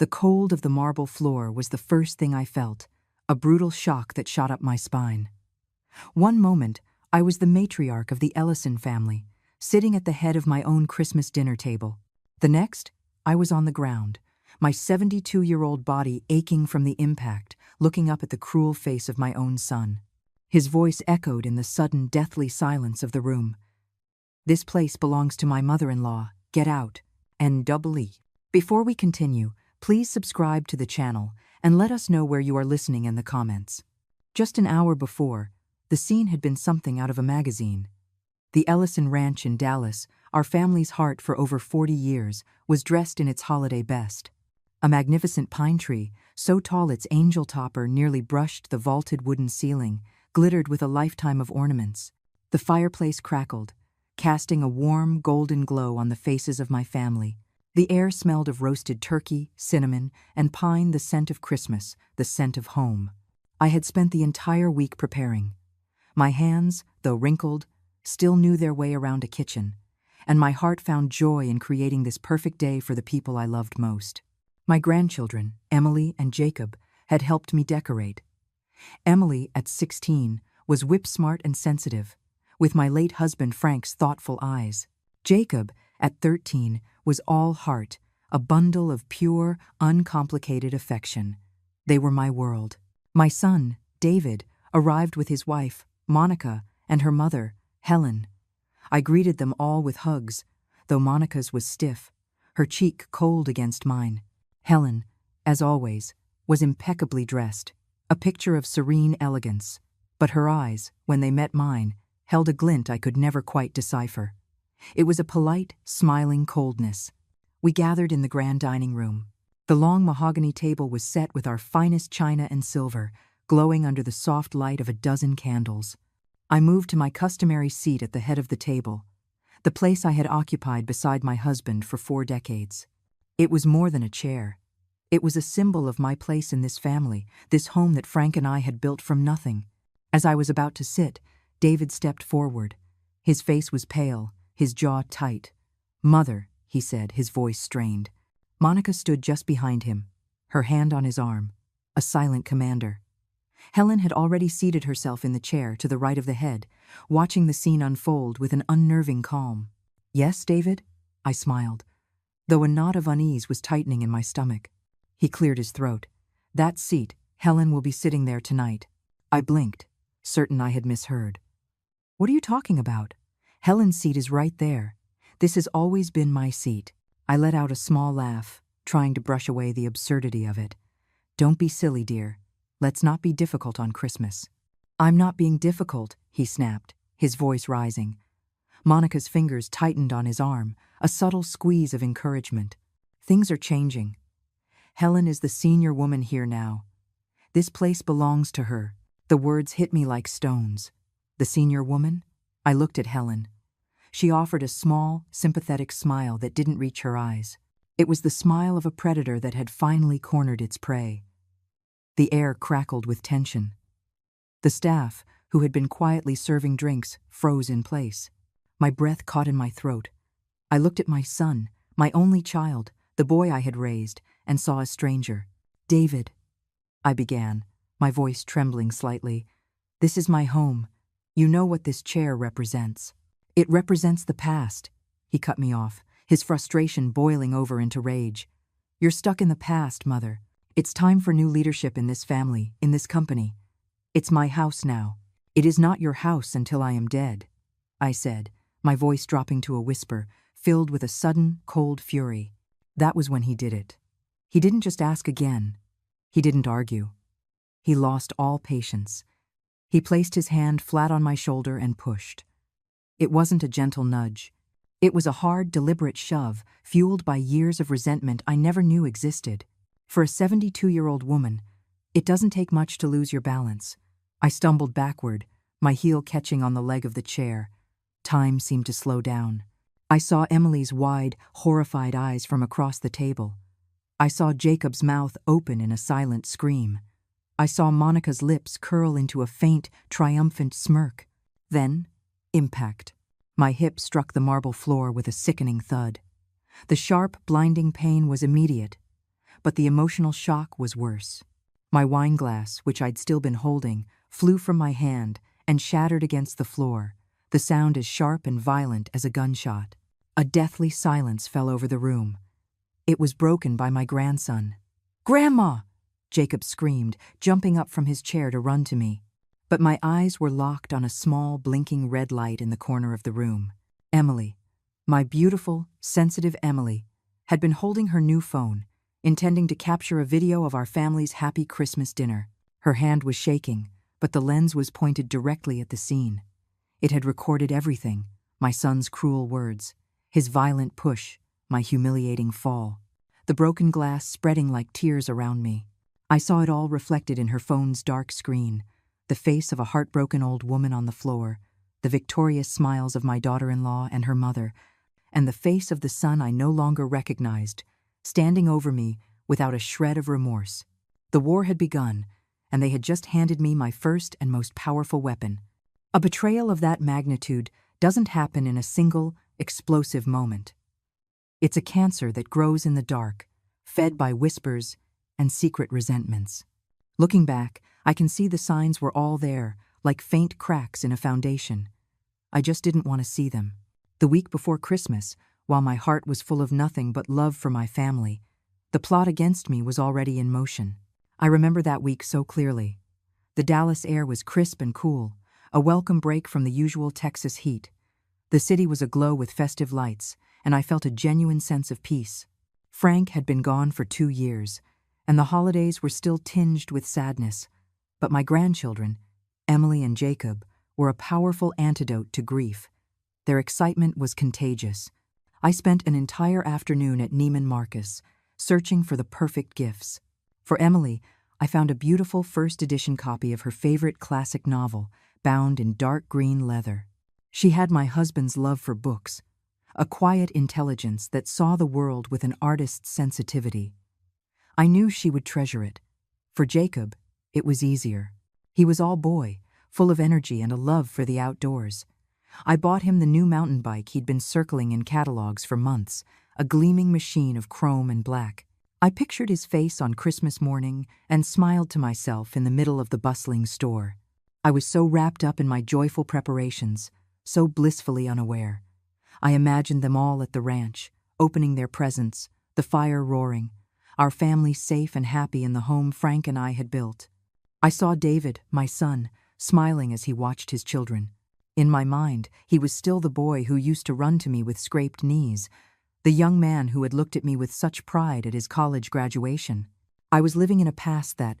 The cold of the marble floor was the first thing I felt, a brutal shock that shot up my spine. One moment, I was the matriarch of the Ellison family, sitting at the head of my own Christmas dinner table. The next, I was on the ground, my 72-year-old body aching from the impact, looking up at the cruel face of my own son. His voice echoed in the sudden, deathly silence of the room. "This place belongs to my mother-in-law. Get out. N-double-E." Before we continue, please subscribe to the channel and let us know where you are listening in the comments. Just an hour before, the scene had been something out of a magazine. The Ellison Ranch in Dallas, our family's heart for over 40 years, was dressed in its holiday best. A magnificent pine tree, so tall its angel topper nearly brushed the vaulted wooden ceiling, glittered with a lifetime of ornaments. The fireplace crackled, casting a warm, golden glow on the faces of my family. The air smelled of roasted turkey, cinnamon, and pine, the scent of Christmas, the scent of home. I had spent the entire week preparing. My hands, though wrinkled, still knew their way around a kitchen, and my heart found joy in creating this perfect day for the people I loved most. My grandchildren, Emily and Jacob, had helped me decorate. Emily, at 16, was whip-smart and sensitive, with my late husband Frank's thoughtful eyes. Jacob, at 13, was all heart, a bundle of pure, uncomplicated affection. They were my world. My son, David, arrived with his wife, Monica, and her mother, Helen. I greeted them all with hugs, though Monica's was stiff, her cheek cold against mine. Helen, as always, was impeccably dressed, a picture of serene elegance, but her eyes, when they met mine, held a glint I could never quite decipher. It was a polite, smiling coldness. We gathered in the grand dining room. The long mahogany table was set with our finest china and silver, glowing under the soft light of a dozen candles. I moved to my customary seat at the head of the table, the place I had occupied beside my husband for 4 decades. It was more than a chair. It was a symbol of my place in this family, this home that Frank and I had built from nothing. As I was about to sit, David stepped forward. His face was pale, his jaw tight. "Mother," he said, his voice strained. Monica stood just behind him, her hand on his arm, a silent commander. Helen had already seated herself in the chair to the right of the head, watching the scene unfold with an unnerving calm. "Yes, David?" I smiled, though a knot of unease was tightening in my stomach. He cleared his throat. "That seat, Helen will be sitting there tonight." I blinked, certain I had misheard. "What are you talking about? Helen's seat is right there. This has always been my seat." I let out a small laugh, trying to brush away the absurdity of it. "Don't be silly, dear. Let's not be difficult on Christmas." "I'm not being difficult," he snapped, his voice rising. Monica's fingers tightened on his arm, a subtle squeeze of encouragement. "Things are changing. Helen is the senior woman here now. This place belongs to her." The words hit me like stones. The senior woman? I looked at Helen. She offered a small, sympathetic smile that didn't reach her eyes. It was the smile of a predator that had finally cornered its prey. The air crackled with tension. The staff, who had been quietly serving drinks, froze in place. My breath caught in my throat. I looked at my son, my only child, the boy I had raised, and saw a stranger. "David," I began, my voice trembling slightly. "This is my home. You know what this chair represents." "It represents the past," he cut me off, his frustration boiling over into rage. "You're stuck in the past, Mother. It's time for new leadership in this family, in this company. It's my house now. It is not your house until I am dead," I said, my voice dropping to a whisper, filled with a sudden, cold fury. That was when he did it. He didn't just ask again. He didn't argue. He lost all patience. He placed his hand flat on my shoulder and pushed. It wasn't a gentle nudge. It was a hard, deliberate shove, fueled by years of resentment I never knew existed. For a 72-year-old woman, it doesn't take much to lose your balance. I stumbled backward, my heel catching on the leg of the chair. Time seemed to slow down. I saw Emily's wide, horrified eyes from across the table. I saw Jacob's mouth open in a silent scream. I saw Monica's lips curl into a faint, triumphant smirk. Then, impact. My hip struck the marble floor with a sickening thud. The sharp, blinding pain was immediate, But the emotional shock was worse. My wine glass, which I'd still been holding, flew from my hand and shattered against the floor, the sound as sharp and violent as a gunshot. A deathly silence fell over the room. It was broken by my grandson. "Grandma!" Jacob screamed, jumping up from his chair to run to me. But my eyes were locked on a small, blinking red light in the corner of the room. Emily, my beautiful, sensitive Emily, had been holding her new phone, intending to capture a video of our family's happy Christmas dinner. Her hand was shaking, but the lens was pointed directly at the scene. It had recorded everything: my son's cruel words, his violent push, my humiliating fall, the broken glass spreading like tears around me. I saw it all reflected in her phone's dark screen: the face of a heartbroken old woman on the floor, the victorious smiles of my daughter-in-law and her mother, and the face of the son I no longer recognized, standing over me without a shred of remorse. The war had begun, and they had just handed me my first and most powerful weapon. A betrayal of that magnitude doesn't happen in a single, explosive moment. It's a cancer that grows in the dark, fed by whispers and secret resentments. Looking back, I can see the signs were all there, like faint cracks in a foundation. I just didn't want to see them. The week before Christmas, while my heart was full of nothing but love for my family, the plot against me was already in motion. I remember that week so clearly. The Dallas air was crisp and cool, a welcome break from the usual Texas heat. The city was aglow with festive lights, and I felt a genuine sense of peace. Frank had been gone for 2 years, and the holidays were still tinged with sadness. But my grandchildren, Emily and Jacob, were a powerful antidote to grief. Their excitement was contagious. I spent an entire afternoon at Neiman Marcus, searching for the perfect gifts. For Emily, I found a beautiful first-edition copy of her favorite classic novel, bound in dark green leather. She had my husband's love for books, a quiet intelligence that saw the world with an artist's sensitivity. I knew she would treasure it. For Jacob, it was easier. He was all boy, full of energy and a love for the outdoors. I bought him the new mountain bike he'd been circling in catalogs for months, a gleaming machine of chrome and black. I pictured his face on Christmas morning and smiled to myself in the middle of the bustling store. I was so wrapped up in my joyful preparations, so blissfully unaware. I imagined them all at the ranch, opening their presents, the fire roaring, our family safe and happy in the home Frank and I had built. I saw David, my son, smiling as he watched his children. In my mind, he was still the boy who used to run to me with scraped knees, the young man who had looked at me with such pride at his college graduation. I was living in a past that,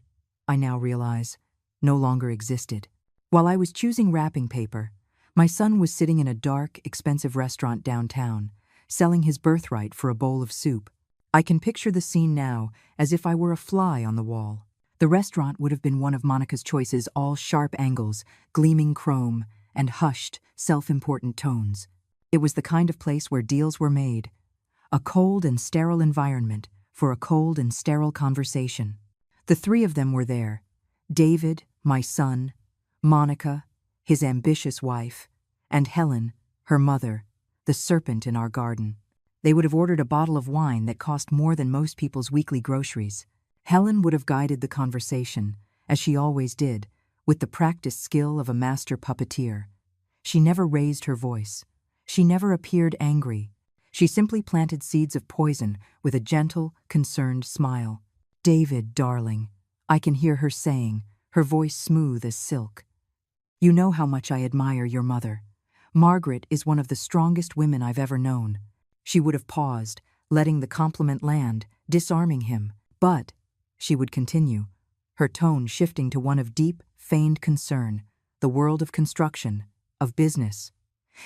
I now realize, no longer existed. While I was choosing wrapping paper, my son was sitting in a dark, expensive restaurant downtown, selling his birthright for a bowl of soup. I can picture the scene now as if I were a fly on the wall. The restaurant would have been one of Monica's choices, all sharp angles, gleaming chrome, and hushed, self-important tones. It was the kind of place where deals were made, a cold and sterile environment for a cold and sterile conversation. The 3 of them were there: David, my son, Monica, his ambitious wife, and Helen, her mother, the serpent in our garden. They would have ordered a bottle of wine that cost more than most people's weekly groceries. Helen would have guided the conversation, as she always did, with the practiced skill of a master puppeteer. She never raised her voice. She never appeared angry. She simply planted seeds of poison with a gentle, concerned smile. "David, darling," I can hear her saying, her voice smooth as silk. "You know how much I admire your mother. Margaret is one of the strongest women I've ever known." She would have paused, letting the compliment land, disarming him. "But," she would continue, her tone shifting to one of deep, feigned concern, "the world of construction, of business.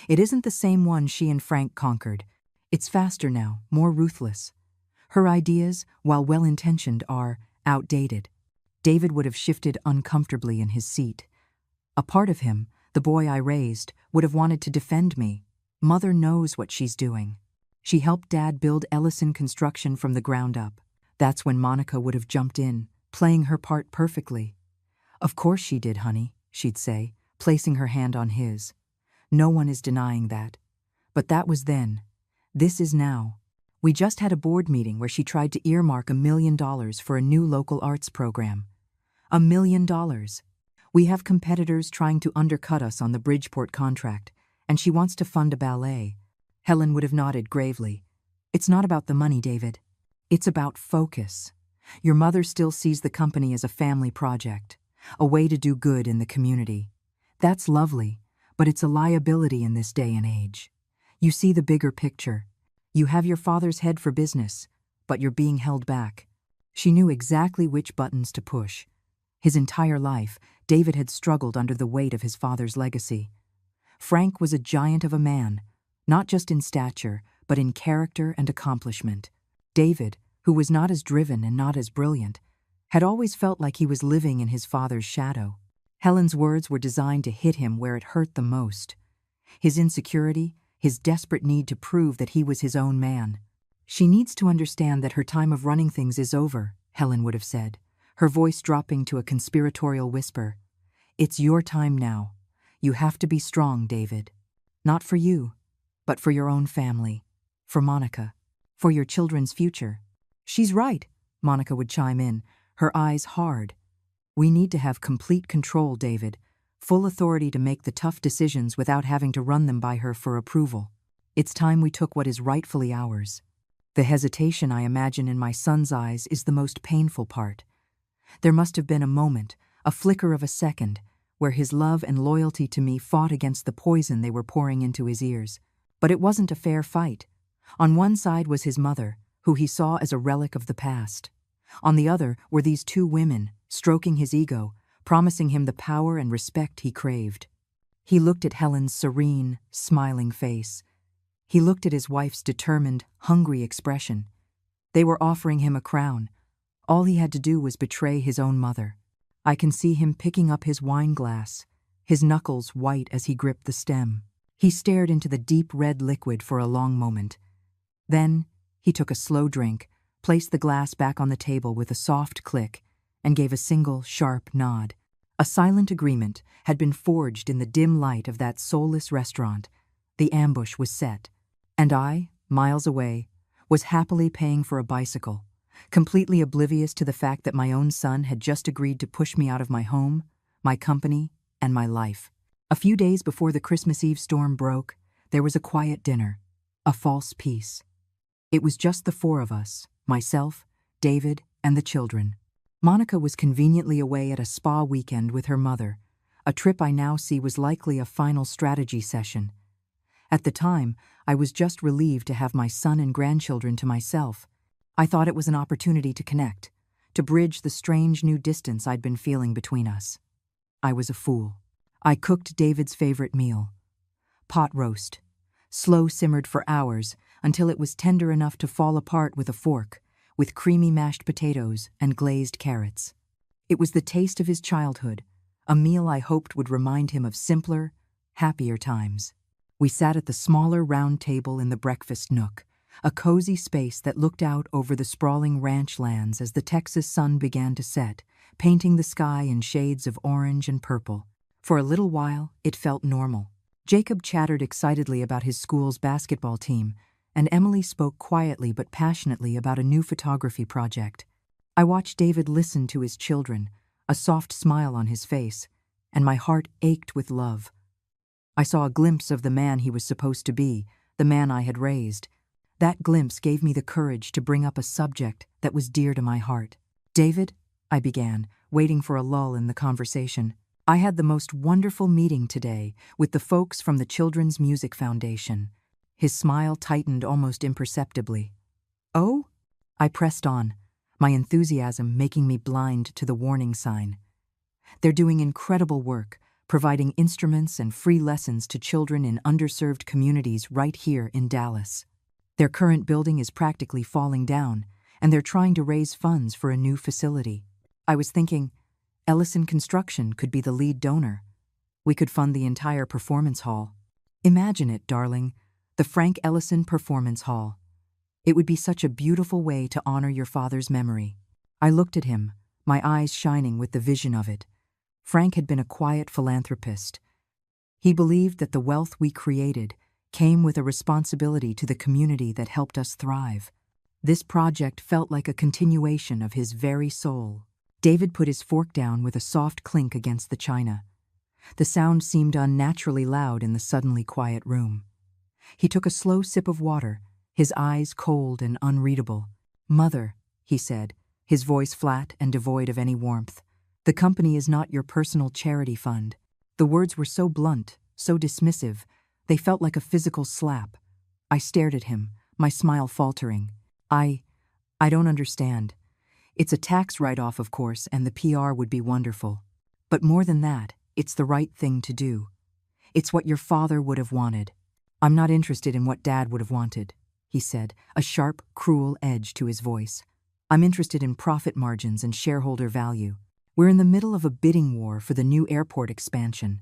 It isn't the same one she and Frank conquered. It's faster now, more ruthless. Her ideas, while well-intentioned, are outdated." David would have shifted uncomfortably in his seat. A part of him, the boy I raised, would have wanted to defend me. "Mother knows what she's doing. She helped Dad build Ellison Construction from the ground up." That's when Monica would have jumped in, playing her part perfectly. "Of course she did, honey," she'd say, placing her hand on his. "No one is denying that. But that was then. This is now. We just had a board meeting where she tried to earmark $1 million for a new local arts program. $1 million. We have competitors trying to undercut us on the Bridgeport contract, and she wants to fund a ballet. Helen would have nodded gravely. It's not about the money, David. It's about focus. Your mother still sees the company as a family project, a way to do good in the community. That's lovely, but it's a liability in this day and age. You see the bigger picture. You have your father's head for business, but you're being held back. She knew exactly which buttons to push. His entire life, David had struggled under the weight of his father's legacy. Frank was a giant of a man, not just in stature, but in character and accomplishment. David, who was not as driven and not as brilliant, had always felt like he was living in his father's shadow. Helen's words were designed to hit him where it hurt the most. His insecurity, his desperate need to prove that he was his own man. She needs to understand that her time of running things is over, Helen would have said, her voice dropping to a conspiratorial whisper. It's your time now. You have to be strong, David. Not for you, but for your own family, for Monica, for your children's future. She's right, Monica would chime in, her eyes hard. We need to have complete control, David, full authority to make the tough decisions without having to run them by her for approval. It's time we took what is rightfully ours. The hesitation I imagine in my son's eyes is the most painful part. There must have been a moment, a flicker of a second, where his love and loyalty to me fought against the poison they were pouring into his ears. But it wasn't a fair fight. On one side was his mother, who he saw as a relic of the past. On the other were these two women, stroking his ego, promising him the power and respect he craved. He looked at Helen's serene, smiling face. He looked at his wife's determined, hungry expression. They were offering him a crown. All he had to do was betray his own mother. I can see him picking up his wine glass, his knuckles white as he gripped the stem. He stared into the deep red liquid for a long moment. Then he took a slow drink, placed the glass back on the table with a soft click, and gave a single, sharp nod. A silent agreement had been forged in the dim light of that soulless restaurant. The ambush was set, and I, miles away, was happily paying for a bicycle, completely oblivious to the fact that my own son had just agreed to push me out of my home, my company, and my life. A few days before the Christmas Eve storm broke, there was a quiet dinner, a false peace. It was just the four of us, myself, David, and the children. Monica was conveniently away at a spa weekend with her mother, a trip I now see was likely a final strategy session. At the time, I was just relieved to have my son and grandchildren to myself. I thought it was an opportunity to connect, to bridge the strange new distance I'd been feeling between us. I was a fool. I cooked David's favorite meal. Pot roast. Slow simmered for hours until it was tender enough to fall apart with a fork, with creamy mashed potatoes and glazed carrots. It was the taste of his childhood, a meal I hoped would remind him of simpler, happier times. We sat at the smaller round table in the breakfast nook, a cozy space that looked out over the sprawling ranch lands as the Texas sun began to set, painting the sky in shades of orange and purple. For a little while, it felt normal. Jacob chattered excitedly about his school's basketball team, and Emily spoke quietly but passionately about a new photography project. I watched David listen to his children, a soft smile on his face, and my heart ached with love. I saw a glimpse of the man he was supposed to be, the man I had raised. That glimpse gave me the courage to bring up a subject that was dear to my heart. David, I began, waiting for a lull in the conversation. I had the most wonderful meeting today with the folks from the Children's Music Foundation. His smile tightened almost imperceptibly. Oh? I pressed on, my enthusiasm making me blind to the warning sign. They're doing incredible work, providing instruments and free lessons to children in underserved communities right here in Dallas. Their current building is practically falling down, and they're trying to raise funds for a new facility. I was thinking, Ellison Construction could be the lead donor. We could fund the entire performance hall. Imagine it, darling, the Frank Ellison Performance Hall. It would be such a beautiful way to honor your father's memory. I looked at him, my eyes shining with the vision of it. Frank had been a quiet philanthropist. He believed that the wealth we created, came with a responsibility to the community that helped us thrive. This project felt like a continuation of his very soul. David put his fork down with a soft clink against the china. The sound seemed unnaturally loud in the suddenly quiet room. He took a slow sip of water, his eyes cold and unreadable. "Mother," he said, his voice flat and devoid of any warmth, "the company is not your personal charity fund." The words were so blunt, so dismissive, they felt like a physical slap. I stared at him, my smile faltering. I don't understand. It's a tax write-off, of course, and the PR would be wonderful. But more than that, it's the right thing to do. It's what your father would have wanted. I'm not interested in what Dad would have wanted, he said, a sharp, cruel edge to his voice. I'm interested in profit margins and shareholder value. We're in the middle of a bidding war for the new airport expansion.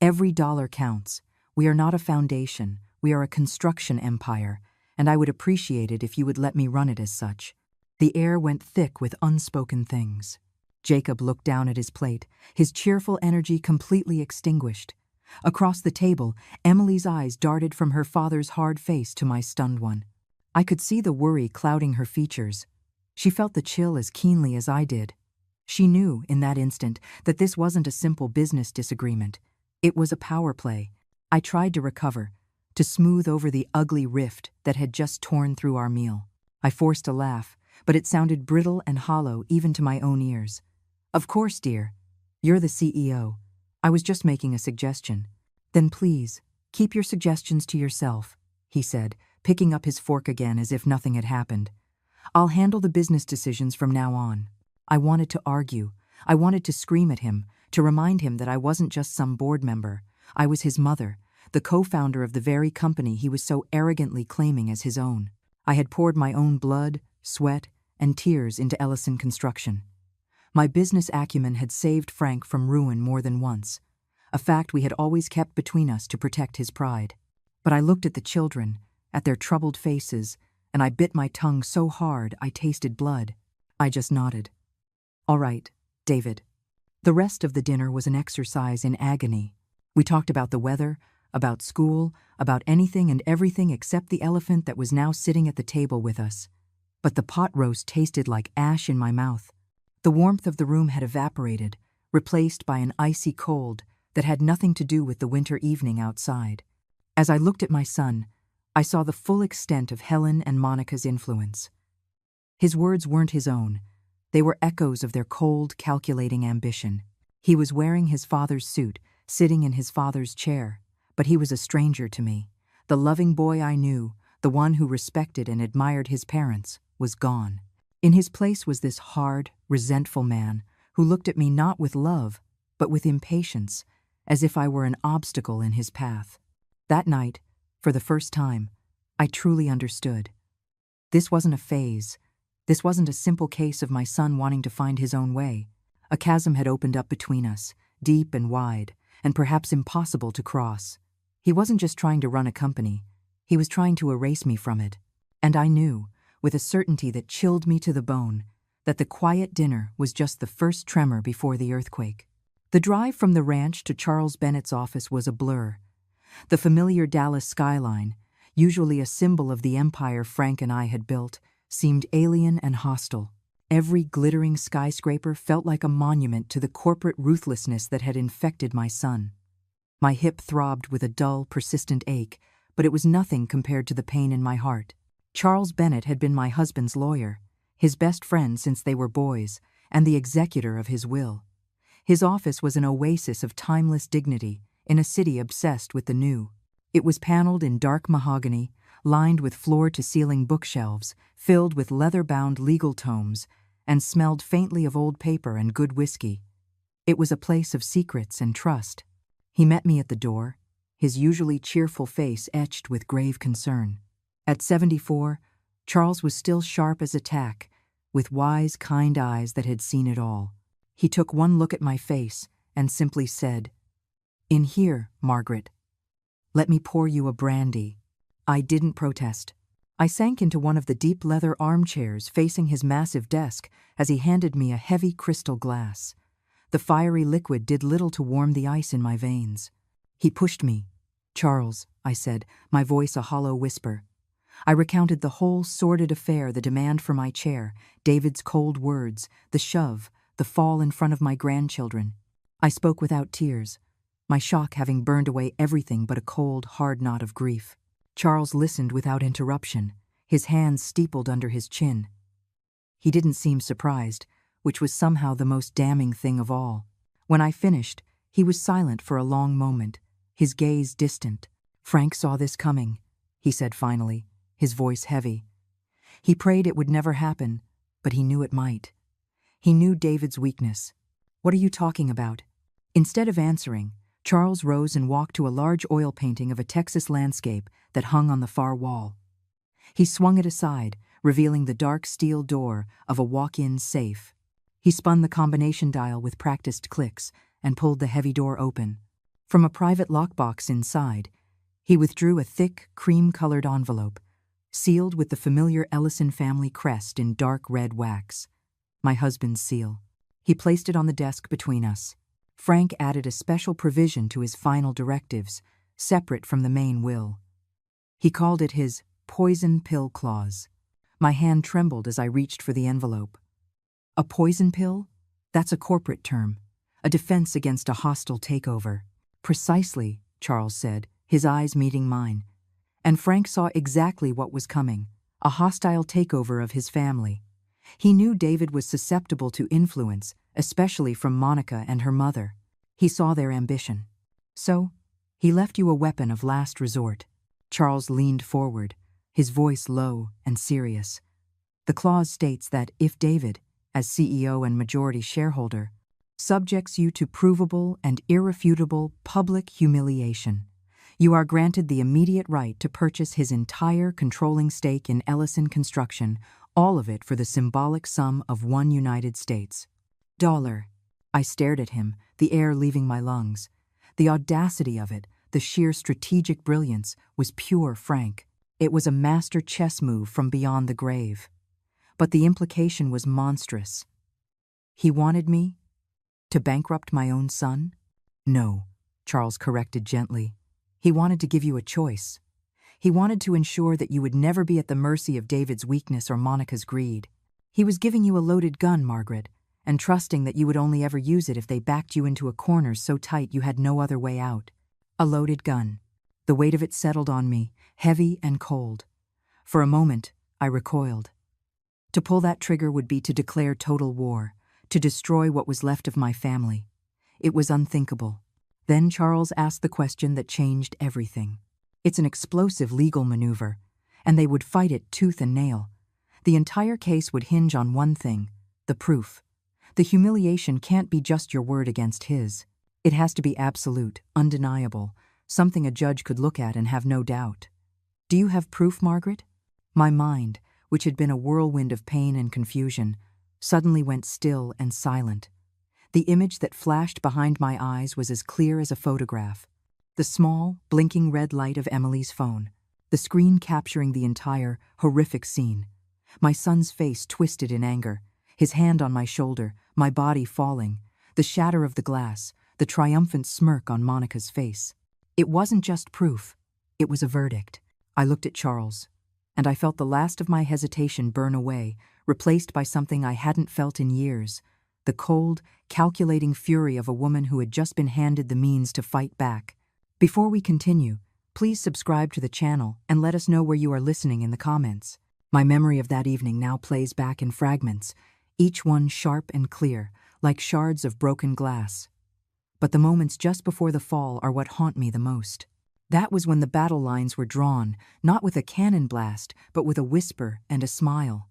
Every dollar counts. We are not a foundation, we are a construction empire, and I would appreciate it if you would let me run it as such. The air went thick with unspoken things. Jacob looked down at his plate, his cheerful energy completely extinguished. Across the table, Emily's eyes darted from her father's hard face to my stunned one. I could see the worry clouding her features. She felt the chill as keenly as I did. She knew, in that instant, that this wasn't a simple business disagreement. It was a power play. I tried to recover, to smooth over the ugly rift that had just torn through our meal. I forced a laugh, but it sounded brittle and hollow even to my own ears. "Of course, dear. You're the CEO. I was just making a suggestion." "Then please, keep your suggestions to yourself," he said, picking up his fork again as if nothing had happened. "I'll handle the business decisions from now on." I wanted to argue. I wanted to scream at him, to remind him that I wasn't just some board member. I was his mother, the co-founder of the very company he was so arrogantly claiming as his own. I had poured my own blood, sweat, and tears into Ellison Construction. My business acumen had saved Frank from ruin more than once, a fact we had always kept between us to protect his pride. But I looked at the children, at their troubled faces, and I bit my tongue so hard I tasted blood. I just nodded. "All right, David." The rest of the dinner was an exercise in agony. We talked about the weather, about school, about anything and everything except the elephant that was now sitting at the table with us. But the pot roast tasted like ash in my mouth. The warmth of the room had evaporated, replaced by an icy cold that had nothing to do with the winter evening outside. As I looked at my son, I saw the full extent of Helen and Monica's influence. His words weren't his own. They were echoes of their cold, calculating ambition. He was wearing his father's suit, sitting in his father's chair, but he was a stranger to me. The loving boy I knew, the one who respected and admired his parents, was gone. In his place was this hard, resentful man who looked at me not with love, but with impatience, as if I were an obstacle in his path. That night, for the first time, I truly understood. This wasn't a phase. This wasn't a simple case of my son wanting to find his own way. A chasm had opened up between us, deep and wide, and perhaps impossible to cross. He wasn't just trying to run a company. He was trying to erase me from it. And I knew, with a certainty that chilled me to the bone, that the quiet dinner was just the first tremor before the earthquake. The drive from the ranch to Charles Bennett's office was a blur. The familiar Dallas skyline, usually a symbol of the empire Frank and I had built, seemed alien and hostile. Every glittering skyscraper felt like a monument to the corporate ruthlessness that had infected my son. My hip throbbed with a dull, persistent ache, but it was nothing compared to the pain in my heart. Charles Bennett had been my husband's lawyer, his best friend since they were boys, and the executor of his will. His office was an oasis of timeless dignity in a city obsessed with the new. It was paneled in dark mahogany, lined with floor-to-ceiling bookshelves, filled with leather-bound legal tomes, and smelled faintly of old paper and good whiskey. It was a place of secrets and trust. He met me at the door, his usually cheerful face etched with grave concern. At 74, Charles was still sharp as a tack, with wise, kind eyes that had seen it all. He took one look at my face and simply said, "In here, Margaret. Let me pour you a brandy." I didn't protest. I sank into one of the deep leather armchairs facing his massive desk as he handed me a heavy crystal glass. The fiery liquid did little to warm the ice in my veins. He pushed me. "Charles, I said, my voice a hollow whisper. I recounted the whole sordid affair, the demand for my chair, David's cold words, the shove, the fall in front of my grandchildren. I spoke without tears, my shock having burned away everything but a cold, hard knot of grief. Charles listened without interruption, his hands steepled under his chin. He didn't seem surprised, which was somehow the most damning thing of all. When I finished, he was silent for a long moment, his gaze distant. "Frank saw this coming," he said finally, his voice heavy. "He prayed it would never happen, but he knew it might. He knew David's weakness." "What are you talking about?" Instead of answering, Charles rose and walked to a large oil painting of a Texas landscape that hung on the far wall. He swung it aside, revealing the dark steel door of a walk-in safe. He spun the combination dial with practiced clicks and pulled the heavy door open. From a private lockbox inside, he withdrew a thick, cream-colored envelope, sealed with the familiar Ellison family crest in dark red wax. My husband's seal. He placed it on the desk between us. Frank added a special provision to his final directives, separate from the main will. He called it his poison pill clause. My hand trembled as I reached for the envelope. A poison pill? That's a corporate term, a defense against a hostile takeover. "Precisely," Charles said, his eyes meeting mine. And Frank saw exactly what was coming, a hostile takeover of his family. He knew David was susceptible to influence, especially from Monica and her mother. He saw their ambition. "So, he left you a weapon of last resort." Charles leaned forward, his voice low and serious. "The clause states that if David, as CEO and majority shareholder, subjects you to provable and irrefutable public humiliation, you are granted the immediate right to purchase his entire controlling stake in Ellison Construction, all of it for the symbolic sum of $1. I stared at him, the air leaving my lungs. The audacity of it, the sheer strategic brilliance, was pure Frank. It was a master chess move from beyond the grave. But the implication was monstrous. He wanted me to bankrupt my own son? "No," Charles corrected gently. "He wanted to give you a choice. He wanted to ensure that you would never be at the mercy of David's weakness or Monica's greed. He was giving you a loaded gun, Margaret, and trusting that you would only ever use it if they backed you into a corner so tight you had no other way out." A loaded gun. The weight of it settled on me, heavy and cold. For a moment, I recoiled. To pull that trigger would be to declare total war, to destroy what was left of my family. It was unthinkable. Then Charles asked the question that changed everything. It's an explosive legal maneuver, and they would fight it tooth and nail. The entire case would hinge on one thing: the proof. The humiliation can't be just your word against his. It has to be absolute, undeniable, something a judge could look at and have no doubt. "Do you have proof, Margaret?" My mind, which had been a whirlwind of pain and confusion, suddenly went still and silent. The image that flashed behind my eyes was as clear as a photograph. The small, blinking red light of Emily's phone, the screen capturing the entire, horrific scene. My son's face twisted in anger, his hand on my shoulder, my body falling, the shatter of the glass, the triumphant smirk on Monica's face. It wasn't just proof, it was a verdict. I looked at Charles, and I felt the last of my hesitation burn away, replaced by something I hadn't felt in years: the cold, calculating fury of a woman who had just been handed the means to fight back. Before we continue, please subscribe to the channel and let us know where you are listening in the comments. My memory of that evening now plays back in fragments, each one sharp and clear, like shards of broken glass. But the moments just before the fall are what haunt me the most. That was when the battle lines were drawn, not with a cannon blast, but with a whisper and a smile.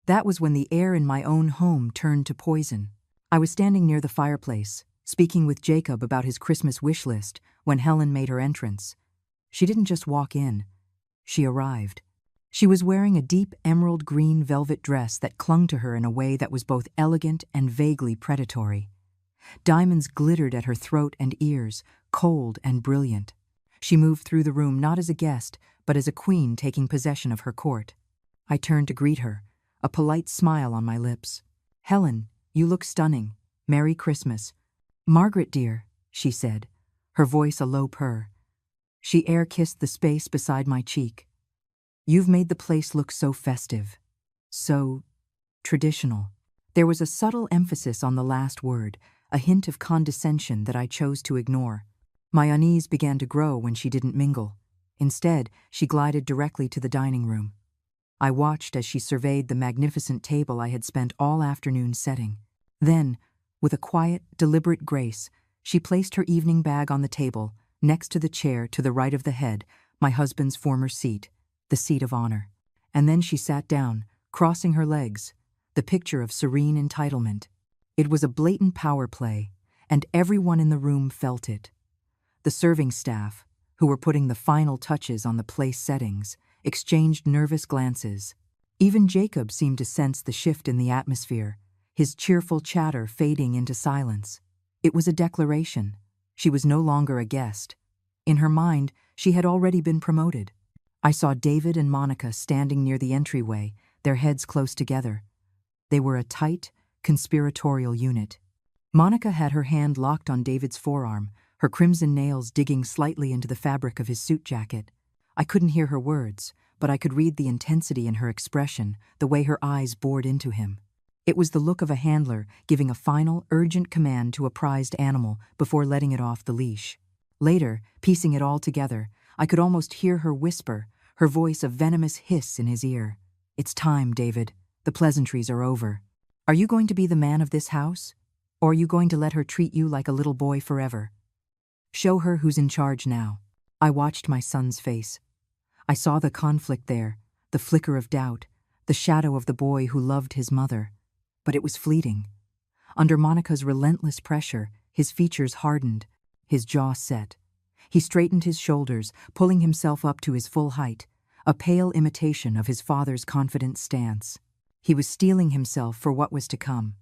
That was when the air in my own home turned to poison. I was standing near the fireplace, speaking with Jacob about his Christmas wish list, when Helen made her entrance. She didn't just walk in, she arrived. She was wearing a deep emerald green velvet dress that clung to her in a way that was both elegant and vaguely predatory. Diamonds glittered at her throat and ears, cold and brilliant. She moved through the room not as a guest, but as a queen taking possession of her court. I turned to greet her, a polite smile on my lips. "Helen, you look stunning. Merry Christmas." "Margaret, dear," she said, her voice a low purr. She air-kissed the space beside my cheek. "You've made the place look so festive. So traditional." There was a subtle emphasis on the last word, a hint of condescension that I chose to ignore. My unease began to grow when she didn't mingle. Instead, she glided directly to the dining room. I watched as she surveyed the magnificent table I had spent all afternoon setting. Then, with a quiet, deliberate grace, she placed her evening bag on the table, next to the chair to the right of the head, my husband's former seat, the seat of honor. And then she sat down, crossing her legs, the picture of serene entitlement. It was a blatant power play, and everyone in the room felt it. The serving staff, who were putting the final touches on the place settings, exchanged nervous glances. Even Jacob seemed to sense the shift in the atmosphere, his cheerful chatter fading into silence. It was a declaration. She was no longer a guest. In her mind, she had already been promoted. I saw David and Monica standing near the entryway, their heads close together. They were a tight, conspiratorial unit. Monica had her hand locked on David's forearm, her crimson nails digging slightly into the fabric of his suit jacket. I couldn't hear her words, but I could read the intensity in her expression, the way her eyes bored into him. It was the look of a handler giving a final, urgent command to a prized animal before letting it off the leash. Later, piecing it all together, I could almost hear her whisper, her voice a venomous hiss in his ear. "It's time, David. The pleasantries are over. Are you going to be the man of this house? Or are you going to let her treat you like a little boy forever? Show her who's in charge now." I watched my son's face. I saw the conflict there, the flicker of doubt, the shadow of the boy who loved his mother. But it was fleeting. Under Monica's relentless pressure, his features hardened, his jaw set. He straightened his shoulders, pulling himself up to his full height, a pale imitation of his father's confident stance. He was steeling himself for what was to come.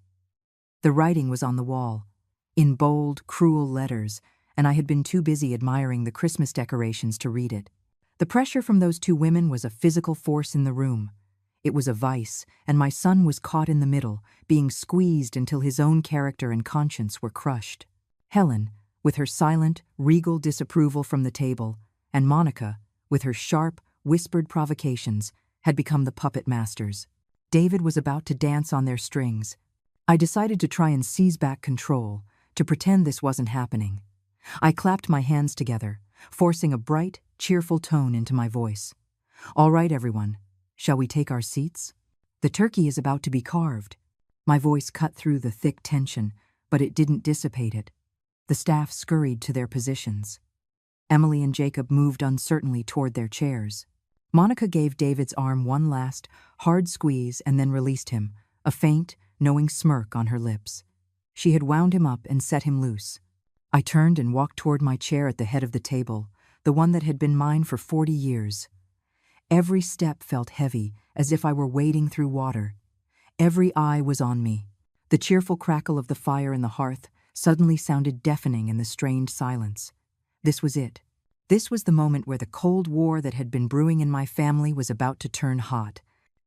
The writing was on the wall, in bold, cruel letters, and I had been too busy admiring the Christmas decorations to read it. The pressure from those two women was a physical force in the room. It was a vice, and my son was caught in the middle, being squeezed until his own character and conscience were crushed. Helen, with her silent, regal disapproval from the table, and Monica, with her sharp, whispered provocations, had become the puppet masters. David was about to dance on their strings. I decided to try and seize back control, to pretend this wasn't happening. I clapped my hands together, forcing a bright, cheerful tone into my voice. "All right, everyone. Shall we take our seats? The turkey is about to be carved." My voice cut through the thick tension, but it didn't dissipate it. The staff scurried to their positions. Emily and Jacob moved uncertainly toward their chairs. Monica gave David's arm one last, hard squeeze and then released him, a faint, knowing smirk on her lips. She had wound him up and set him loose. I turned and walked toward my chair at the head of the table, the one that had been mine for 40 years. Every step felt heavy, as if I were wading through water. Every eye was on me. The cheerful crackle of the fire in the hearth suddenly sounded deafening in the strained silence. This was it. This was the moment where the Cold War that had been brewing in my family was about to turn hot.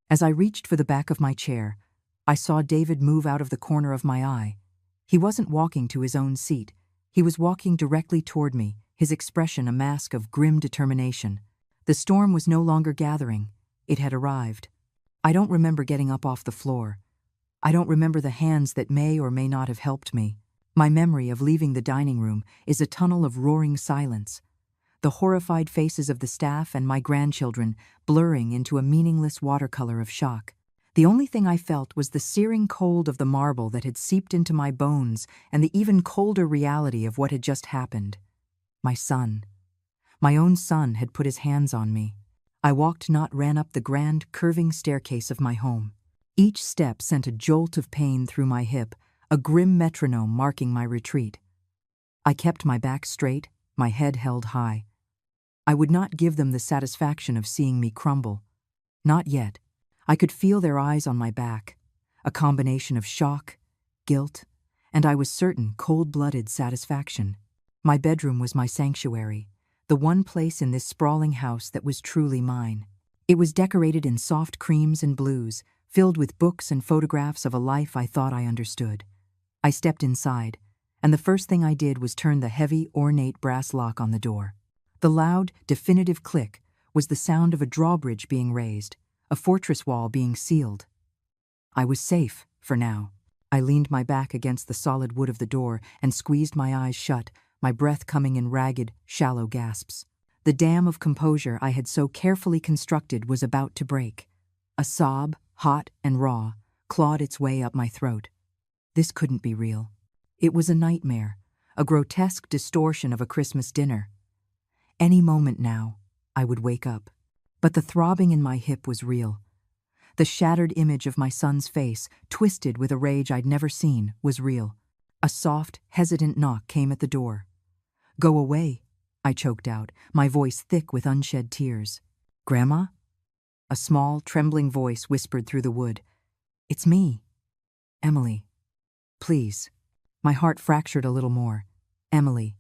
As I reached for the back of my chair, I saw David move out of the corner of my eye. He wasn't walking to his own seat. He was walking directly toward me, his expression a mask of grim determination. The storm was no longer gathering. It had arrived. I don't remember getting up off the floor. I don't remember the hands that may or may not have helped me. My memory of leaving the dining room is a tunnel of roaring silence, the horrified faces of the staff and my grandchildren blurring into a meaningless watercolor of shock. The only thing I felt was the searing cold of the marble that had seeped into my bones and the even colder reality of what had just happened. My son. My own son had put his hands on me. I walked, not ran up the grand, curving staircase of my home. Each step sent a jolt of pain through my hip, a grim metronome marking my retreat. I kept my back straight, my head held high. I would not give them the satisfaction of seeing me crumble. Not yet. I could feel their eyes on my back, a combination of shock, guilt, and I was certain cold-blooded satisfaction. My bedroom was my sanctuary, the one place in this sprawling house that was truly mine. It was decorated in soft creams and blues, filled with books and photographs of a life I thought I understood. I stepped inside, and the first thing I did was turn the heavy, ornate brass lock on the door. The loud, definitive click was the sound of a drawbridge being raised, a fortress wall being sealed. I was safe, for now. I leaned my back against the solid wood of the door and squeezed my eyes shut, my breath coming in ragged, shallow gasps. The dam of composure I had so carefully constructed was about to break. A sob, hot and raw, clawed its way up my throat. This couldn't be real. It was a nightmare, a grotesque distortion of a Christmas dinner. Any moment now, I would wake up. But the throbbing in my hip was real. The shattered image of my son's face, twisted with a rage I'd never seen, was real. A soft, hesitant knock came at the door. "Go away," I choked out, my voice thick with unshed tears. "Grandma?" A small, trembling voice whispered through the wood. "It's me. Emily. Please." My heart fractured a little more. Emily,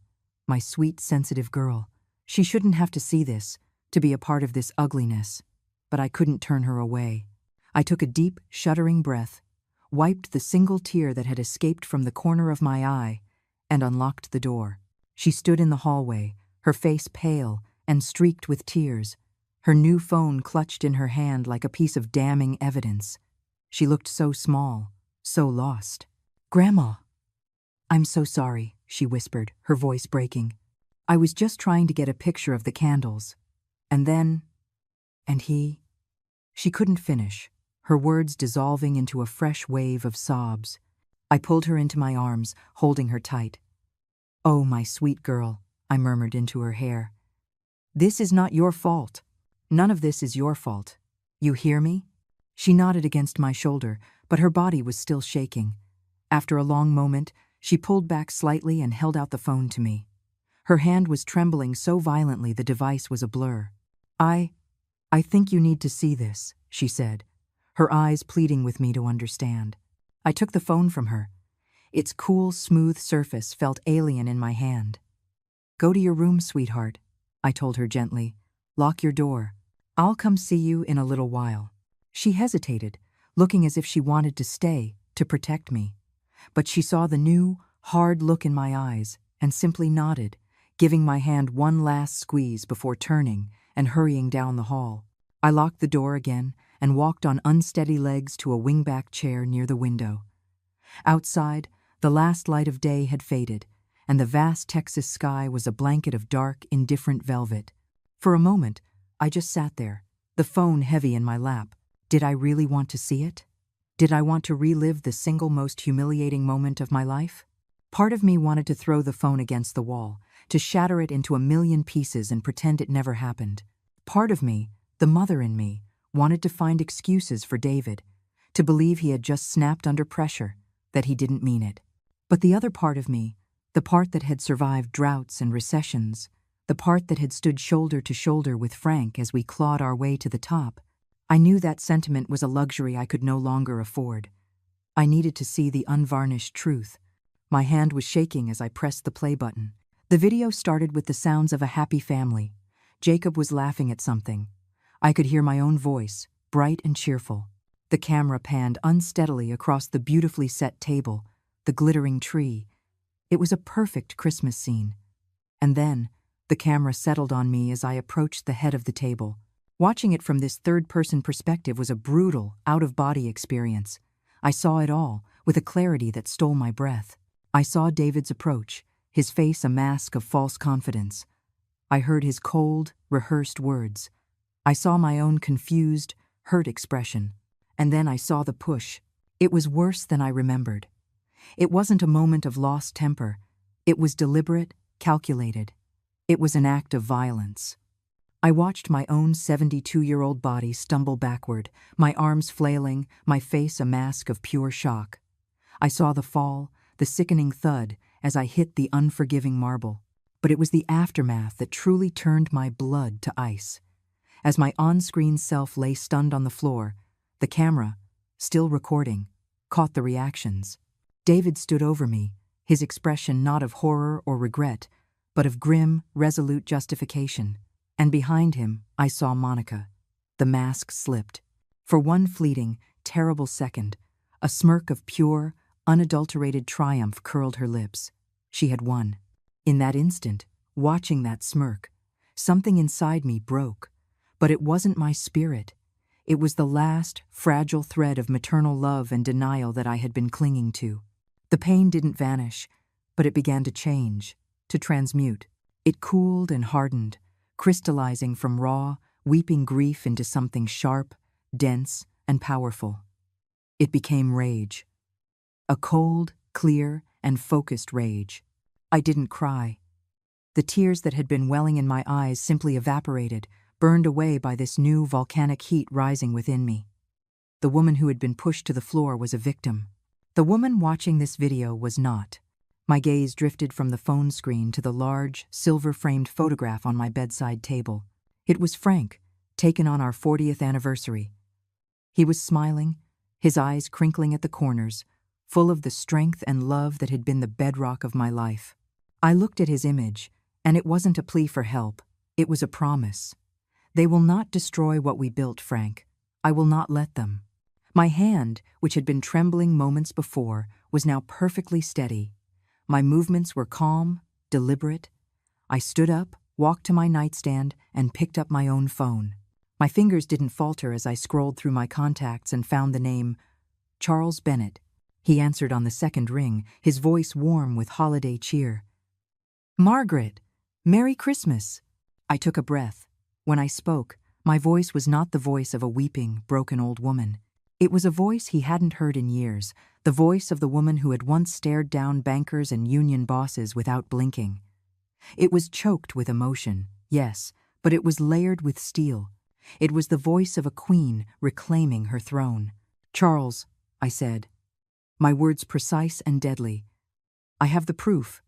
my sweet, sensitive girl. She shouldn't have to see this, to be a part of this ugliness. But I couldn't turn her away. I took a deep, shuddering breath, wiped the single tear that had escaped from the corner of my eye, and unlocked the door. She stood in the hallway, her face pale and streaked with tears, her new phone clutched in her hand like a piece of damning evidence. She looked so small, so lost. "Grandma." "I'm so sorry," she whispered, her voice breaking. "I was just trying to get a picture of the candles. And then, and he..." She couldn't finish, her words dissolving into a fresh wave of sobs. I pulled her into my arms, holding her tight. "Oh, my sweet girl," I murmured into her hair. "This is not your fault. None of this is your fault. You hear me?" She nodded against my shoulder, but her body was still shaking. After a long moment, she pulled back slightly and held out the phone to me. Her hand was trembling so violently the device was a blur. I think you need to see this," she said, her eyes pleading with me to understand. I took the phone from her. Its cool, smooth surface felt alien in my hand. "Go to your room, sweetheart," I told her gently. "Lock your door. I'll come see you in a little while." She hesitated, looking as if she wanted to stay, to protect me. But she saw the new, hard look in my eyes and simply nodded, giving my hand one last squeeze before turning and hurrying down the hall. I locked the door again and walked on unsteady legs to a wingback chair near the window. Outside, the last light of day had faded, and the vast Texas sky was a blanket of dark, indifferent velvet. For a moment, I just sat there, the phone heavy in my lap. Did I really want to see it? Did I want to relive the single most humiliating moment of my life? Part of me wanted to throw the phone against the wall, to shatter it into a million pieces and pretend it never happened. Part of me, the mother in me, wanted to find excuses for David, to believe he had just snapped under pressure, that he didn't mean it. But the other part of me, the part that had survived droughts and recessions, the part that had stood shoulder to shoulder with Frank as we clawed our way to the top, I knew that sentiment was a luxury I could no longer afford. I needed to see the unvarnished truth. My hand was shaking as I pressed the play button. The video started with the sounds of a happy family. Jacob was laughing at something. I could hear my own voice, bright and cheerful. The camera panned unsteadily across the beautifully set table, the glittering tree. It was a perfect Christmas scene. And then, the camera settled on me as I approached the head of the table. Watching it from this third-person perspective was a brutal, out-of-body experience. I saw it all, with a clarity that stole my breath. I saw David's approach, his face a mask of false confidence. I heard his cold, rehearsed words. I saw my own confused, hurt expression. And then I saw the push. It was worse than I remembered. It wasn't a moment of lost temper. It was deliberate, calculated. It was an act of violence. I watched my own 72-year-old body stumble backward, my arms flailing, my face a mask of pure shock. I saw the fall, the sickening thud, as I hit the unforgiving marble. But it was the aftermath that truly turned my blood to ice. As my on-screen self lay stunned on the floor, the camera, still recording, caught the reactions. David stood over me, his expression not of horror or regret, but of grim, resolute justification. And behind him, I saw Monica. The mask slipped. For one fleeting, terrible second, a smirk of pure, unadulterated triumph curled her lips. She had won. In that instant, watching that smirk, Something inside me broke, but it wasn't my spirit. It was the last, fragile thread of maternal love and denial that I had been clinging to. The pain didn't vanish, but it began to change, to transmute. It cooled and hardened, crystallizing from raw, weeping grief into something sharp, dense, and powerful. It became rage. A cold, clear, and focused rage. I didn't cry. The tears that had been welling in my eyes simply evaporated, burned away by this new volcanic heat rising within me. The woman who had been pushed to the floor was a victim. The woman watching this video was not. My gaze drifted from the phone screen to the large, silver-framed photograph on my bedside table. It was Frank, taken on our 40th anniversary. He was smiling, his eyes crinkling at the corners, full of the strength and love that had been the bedrock of my life. I looked at his image, and it wasn't a plea for help, it was a promise. They will not destroy what we built, Frank. I will not let them. My hand, which had been trembling moments before, was now perfectly steady. My movements were calm, deliberate. I stood up, walked to my nightstand, and picked up my own phone. My fingers didn't falter as I scrolled through my contacts and found the name Charles Bennett. He answered on the second ring, his voice warm with holiday cheer. "Margaret, Merry Christmas." I took a breath. When I spoke, my voice was not the voice of a weeping, broken old woman. It was a voice he hadn't heard in years, the voice of the woman who had once stared down bankers and union bosses without blinking. It was choked with emotion, yes, but it was layered with steel. It was the voice of a queen reclaiming her throne. "Charles," I said, my words precise and deadly. "I have the proof.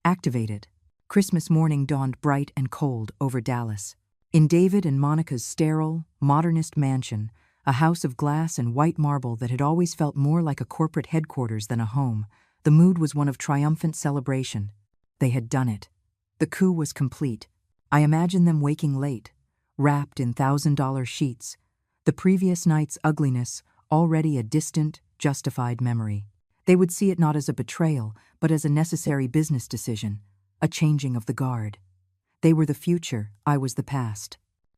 Activate it." Christmas morning dawned bright and cold over Dallas. In David and Monica's sterile, modernist mansion, a house of glass and white marble that had always felt more like a corporate headquarters than a home, the mood was one of triumphant celebration. They had done it. The coup was complete. I imagined them waking late, wrapped in $1,000 sheets, the previous night's ugliness already a distant, justified memory. They would see it not as a betrayal, but as a necessary business decision, a changing of the guard. They were the future, I was the past.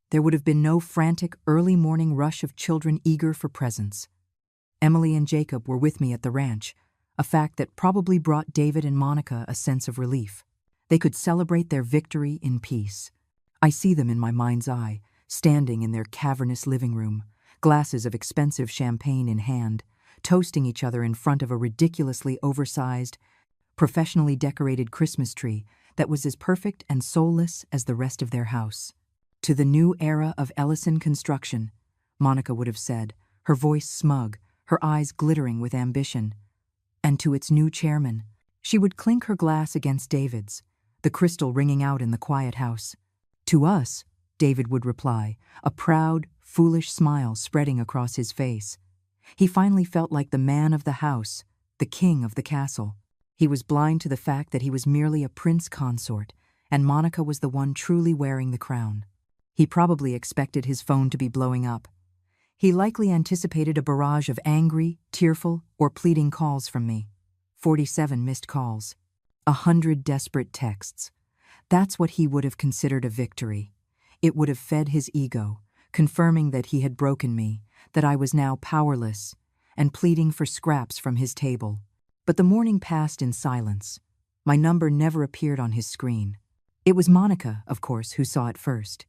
There would have been no frantic, early morning rush of children eager for presents. Emily and Jacob were with me at the ranch, a fact that probably brought David and Monica a sense of relief. They could celebrate their victory in peace. I see them in my mind's eye, standing in their cavernous living room, glasses of expensive champagne in hand, toasting each other in front of a ridiculously oversized, professionally decorated Christmas tree that was as perfect and soulless as the rest of their house. "To the new era of Ellison construction," Monica would have said, her voice smug, her eyes glittering with ambition. "And to its new chairman." She would clink her glass against David's, the crystal ringing out in the quiet house. "To us," David would reply, a proud, foolish smile spreading across his face. He finally felt like the man of the house, the king of the castle. He was blind to the fact that he was merely a prince consort, and Monica was the one truly wearing the crown. He probably expected his phone to be blowing up. He likely anticipated a barrage of angry, tearful, or pleading calls from me. 47 missed calls. 100 desperate texts. That's what he would have considered a victory. It would have fed his ego, confirming that he had broken me, that I was now powerless, and pleading for scraps from his table. But the morning passed in silence. My number never appeared on his screen. It was Monica, of course, who saw it first.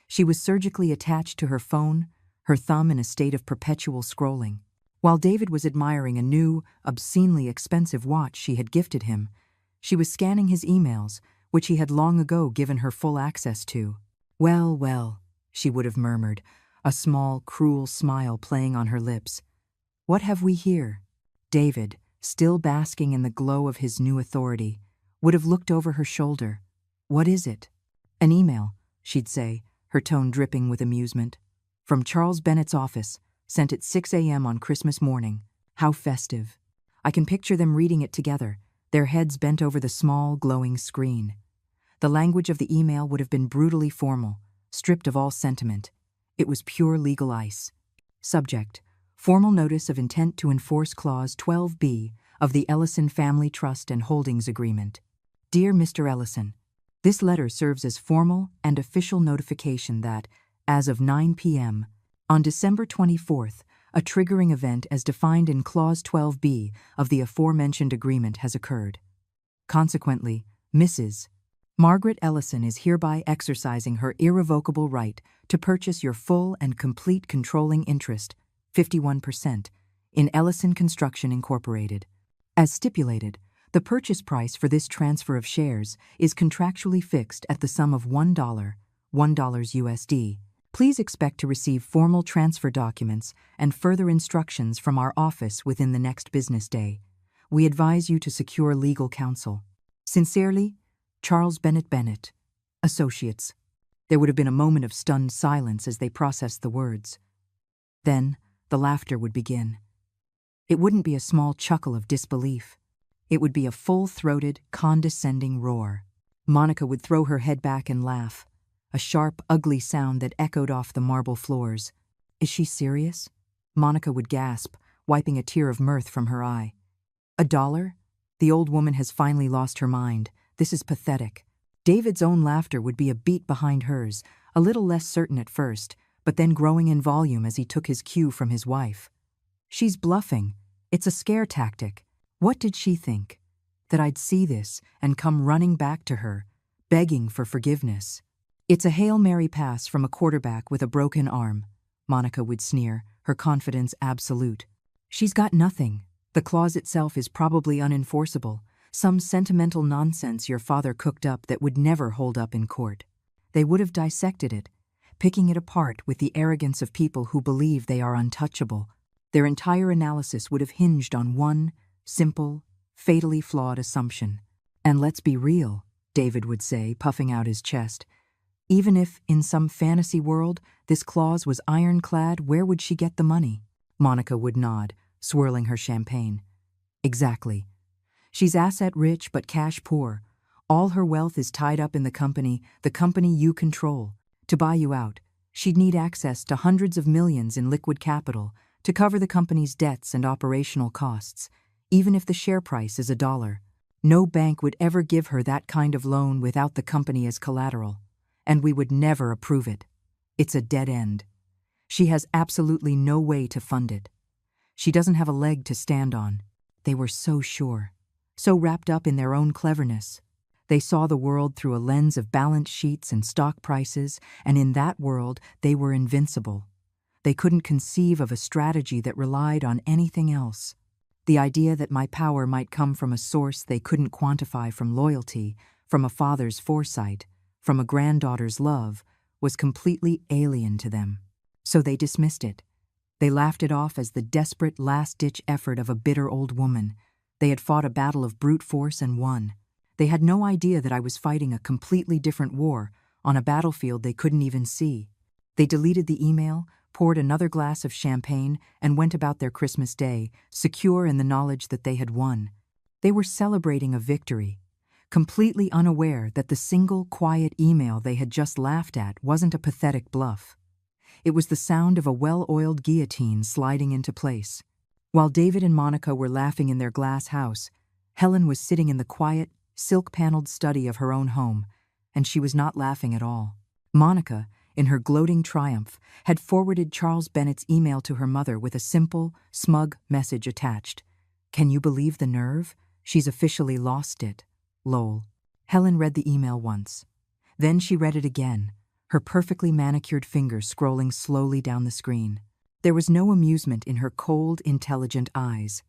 She was surgically attached to her phone, her thumb in a state of perpetual scrolling. While David was admiring a new, obscenely expensive watch she had gifted him, she was scanning his emails, which he had long ago given her full access to. "Well, well," she would have murmured, a small, cruel smile playing on her lips. "What have we here?" David, still basking in the glow of his new authority, would have looked over her shoulder. "What is it?" "An email," she'd say, her tone dripping with amusement. "From Charles Bennett's office, sent at 6 a.m. on Christmas morning. How festive." I can picture them reading it together, their heads bent over the small, glowing screen. The language of the email would have been brutally formal, stripped of all sentiment. It was pure legal ice. Subject: Formal Notice of Intent to Enforce Clause 12B of the Ellison Family Trust and Holdings Agreement. Dear Mr. Ellison, This letter serves as formal and official notification that, as of 9 p.m., on December 24th, a triggering event as defined in Clause 12b of the aforementioned agreement has occurred. Consequently, Mrs. Margaret Ellison is hereby exercising her irrevocable right to purchase your full and complete controlling interest, 51%, in Ellison Construction Incorporated. As stipulated, the purchase price for this transfer of shares is contractually fixed at the sum of $1 USD. Please expect to receive formal transfer documents and further instructions from our office within the next business day. We advise you to secure legal counsel. Sincerely, Charles Bennett, Associates. There would have been a moment of stunned silence as they processed the words. Then, the laughter would begin. It wouldn't be a small chuckle of disbelief. It would be a full-throated, condescending roar. Monica would throw her head back and laugh, a sharp, ugly sound that echoed off the marble floors. Is she serious? Monica would gasp, wiping a tear of mirth from her eye. $1? The old woman has finally lost her mind. This is pathetic. David's own laughter would be a beat behind hers, a little less certain at first, but then growing in volume as he took his cue from his wife. She's bluffing. It's a scare tactic. What did she think? That I'd see this and come running back to her, begging for forgiveness. It's a Hail Mary pass from a quarterback with a broken arm, Monica would sneer, her confidence absolute. She's got nothing. The clause itself is probably unenforceable, some sentimental nonsense your father cooked up that would never hold up in court. They would have dissected it, picking it apart with the arrogance of people who believe they are untouchable. Their entire analysis would have hinged on one simple, fatally flawed assumption. And let's be real, David would say, puffing out his chest. Even if, in some fantasy world, this clause was ironclad, where would she get the money? Monica would nod, swirling her champagne. Exactly. She's asset-rich but cash-poor. All her wealth is tied up in the company you control. To buy you out, she'd need access to hundreds of millions in liquid capital to cover the company's debts and operational costs, even if the share price is $1. No bank would ever give her that kind of loan without the company as collateral, and we would never approve it. It's a dead end. She has absolutely no way to fund it. She doesn't have a leg to stand on. They were so sure, so wrapped up in their own cleverness. They saw the world through a lens of balance sheets and stock prices, and in that world they were invincible. They couldn't conceive of a strategy that relied on anything else. The idea that my power might come from a source they couldn't quantify, from loyalty, from a father's foresight, from a granddaughter's love, was completely alien to them. So they dismissed it. They laughed it off as the desperate last-ditch effort of a bitter old woman. They had fought a battle of brute force and won. They had no idea that I was fighting a completely different war on a battlefield they couldn't even see. They deleted the email, poured another glass of champagne, and went about their Christmas day, secure in the knowledge that they had won. They were celebrating a victory, completely unaware that the single quiet email they had just laughed at wasn't a pathetic bluff. It was the sound of a well-oiled guillotine sliding into place. While David and Monica were laughing in their glass house, Helen was sitting in the quiet, silk-paneled study of her own home, and she was not laughing at all. Monica, in her gloating triumph, had forwarded Charles Bennett's email to her mother with a simple, smug message attached. "Can you believe the nerve? She's officially lost it. Lol." Helen read the email once. Then she read it again, her perfectly manicured fingers scrolling slowly down the screen. There was no amusement in her cold, intelligent eyes.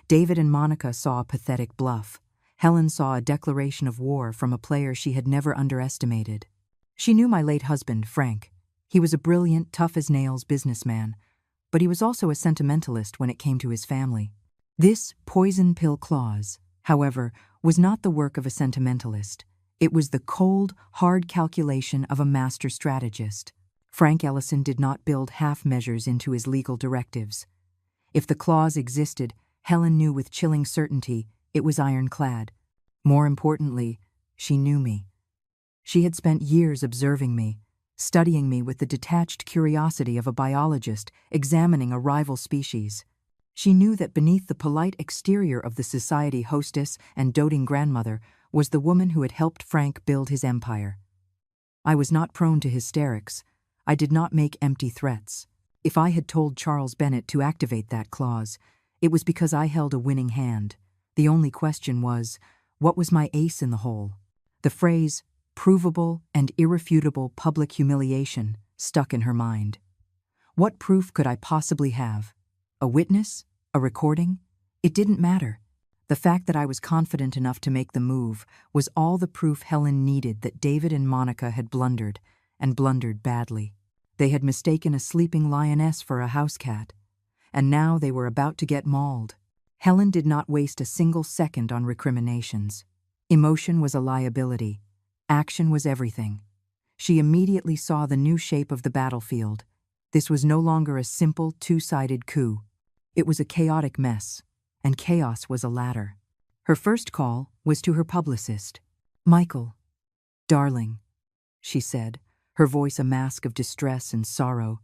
David and Monica saw a pathetic bluff. Helen saw a declaration of war from a player she had never underestimated. She knew my late husband, Frank. He was a brilliant, tough-as-nails businessman, but he was also a sentimentalist when it came to his family. This poison pill clause, however, was not the work of a sentimentalist. It was the cold, hard calculation of a master strategist. Frank Ellison did not build half measures into his legal directives. If the clause existed, Helen knew with chilling certainty it was ironclad. More importantly, she knew me. She had spent years observing me, studying me with the detached curiosity of a biologist examining a rival species. She knew that beneath the polite exterior of the society hostess and doting grandmother was the woman who had helped Frank build his empire. I was not prone to hysterics. I did not make empty threats. If I had told Charles Bennett to activate that clause, it was because I held a winning hand. The only question was, what was my ace in the hole? The phrase, provable and irrefutable public humiliation, stuck in her mind. What proof could I possibly have? A witness? A recording? It didn't matter. The fact that I was confident enough to make the move was all the proof Helen needed that David and Monica had blundered, and blundered badly. They had mistaken a sleeping lioness for a house cat, and now they were about to get mauled. Helen did not waste a single second on recriminations. Emotion was a liability. Action was everything. She immediately saw the new shape of the battlefield. This was no longer a simple, two-sided coup. It was a chaotic mess, and chaos was a ladder. Her first call was to her publicist. "Michael, darling," she said, her voice a mask of distress and sorrow.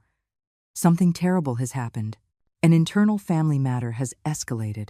"Something terrible has happened. An internal family matter has escalated.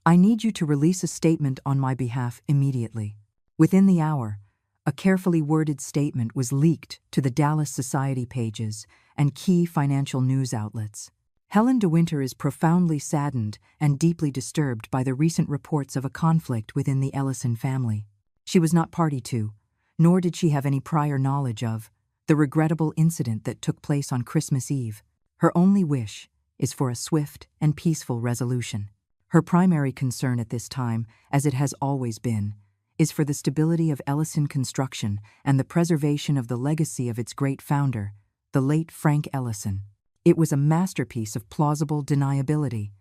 I need you to release a statement on my behalf immediately." Within the hour, a carefully worded statement was leaked to the Dallas Society pages and key financial news outlets. Helen de Winter is profoundly saddened and deeply disturbed by the recent reports of a conflict within the Ellison family. She was not party to, nor did she have any prior knowledge of, the regrettable incident that took place on Christmas Eve. Her only wish is for a swift and peaceful resolution. Her primary concern at this time, as it has always been, is for the stability of Ellison Construction and the preservation of the legacy of its great founder, the late Frank Ellison. It was a masterpiece of plausible deniability.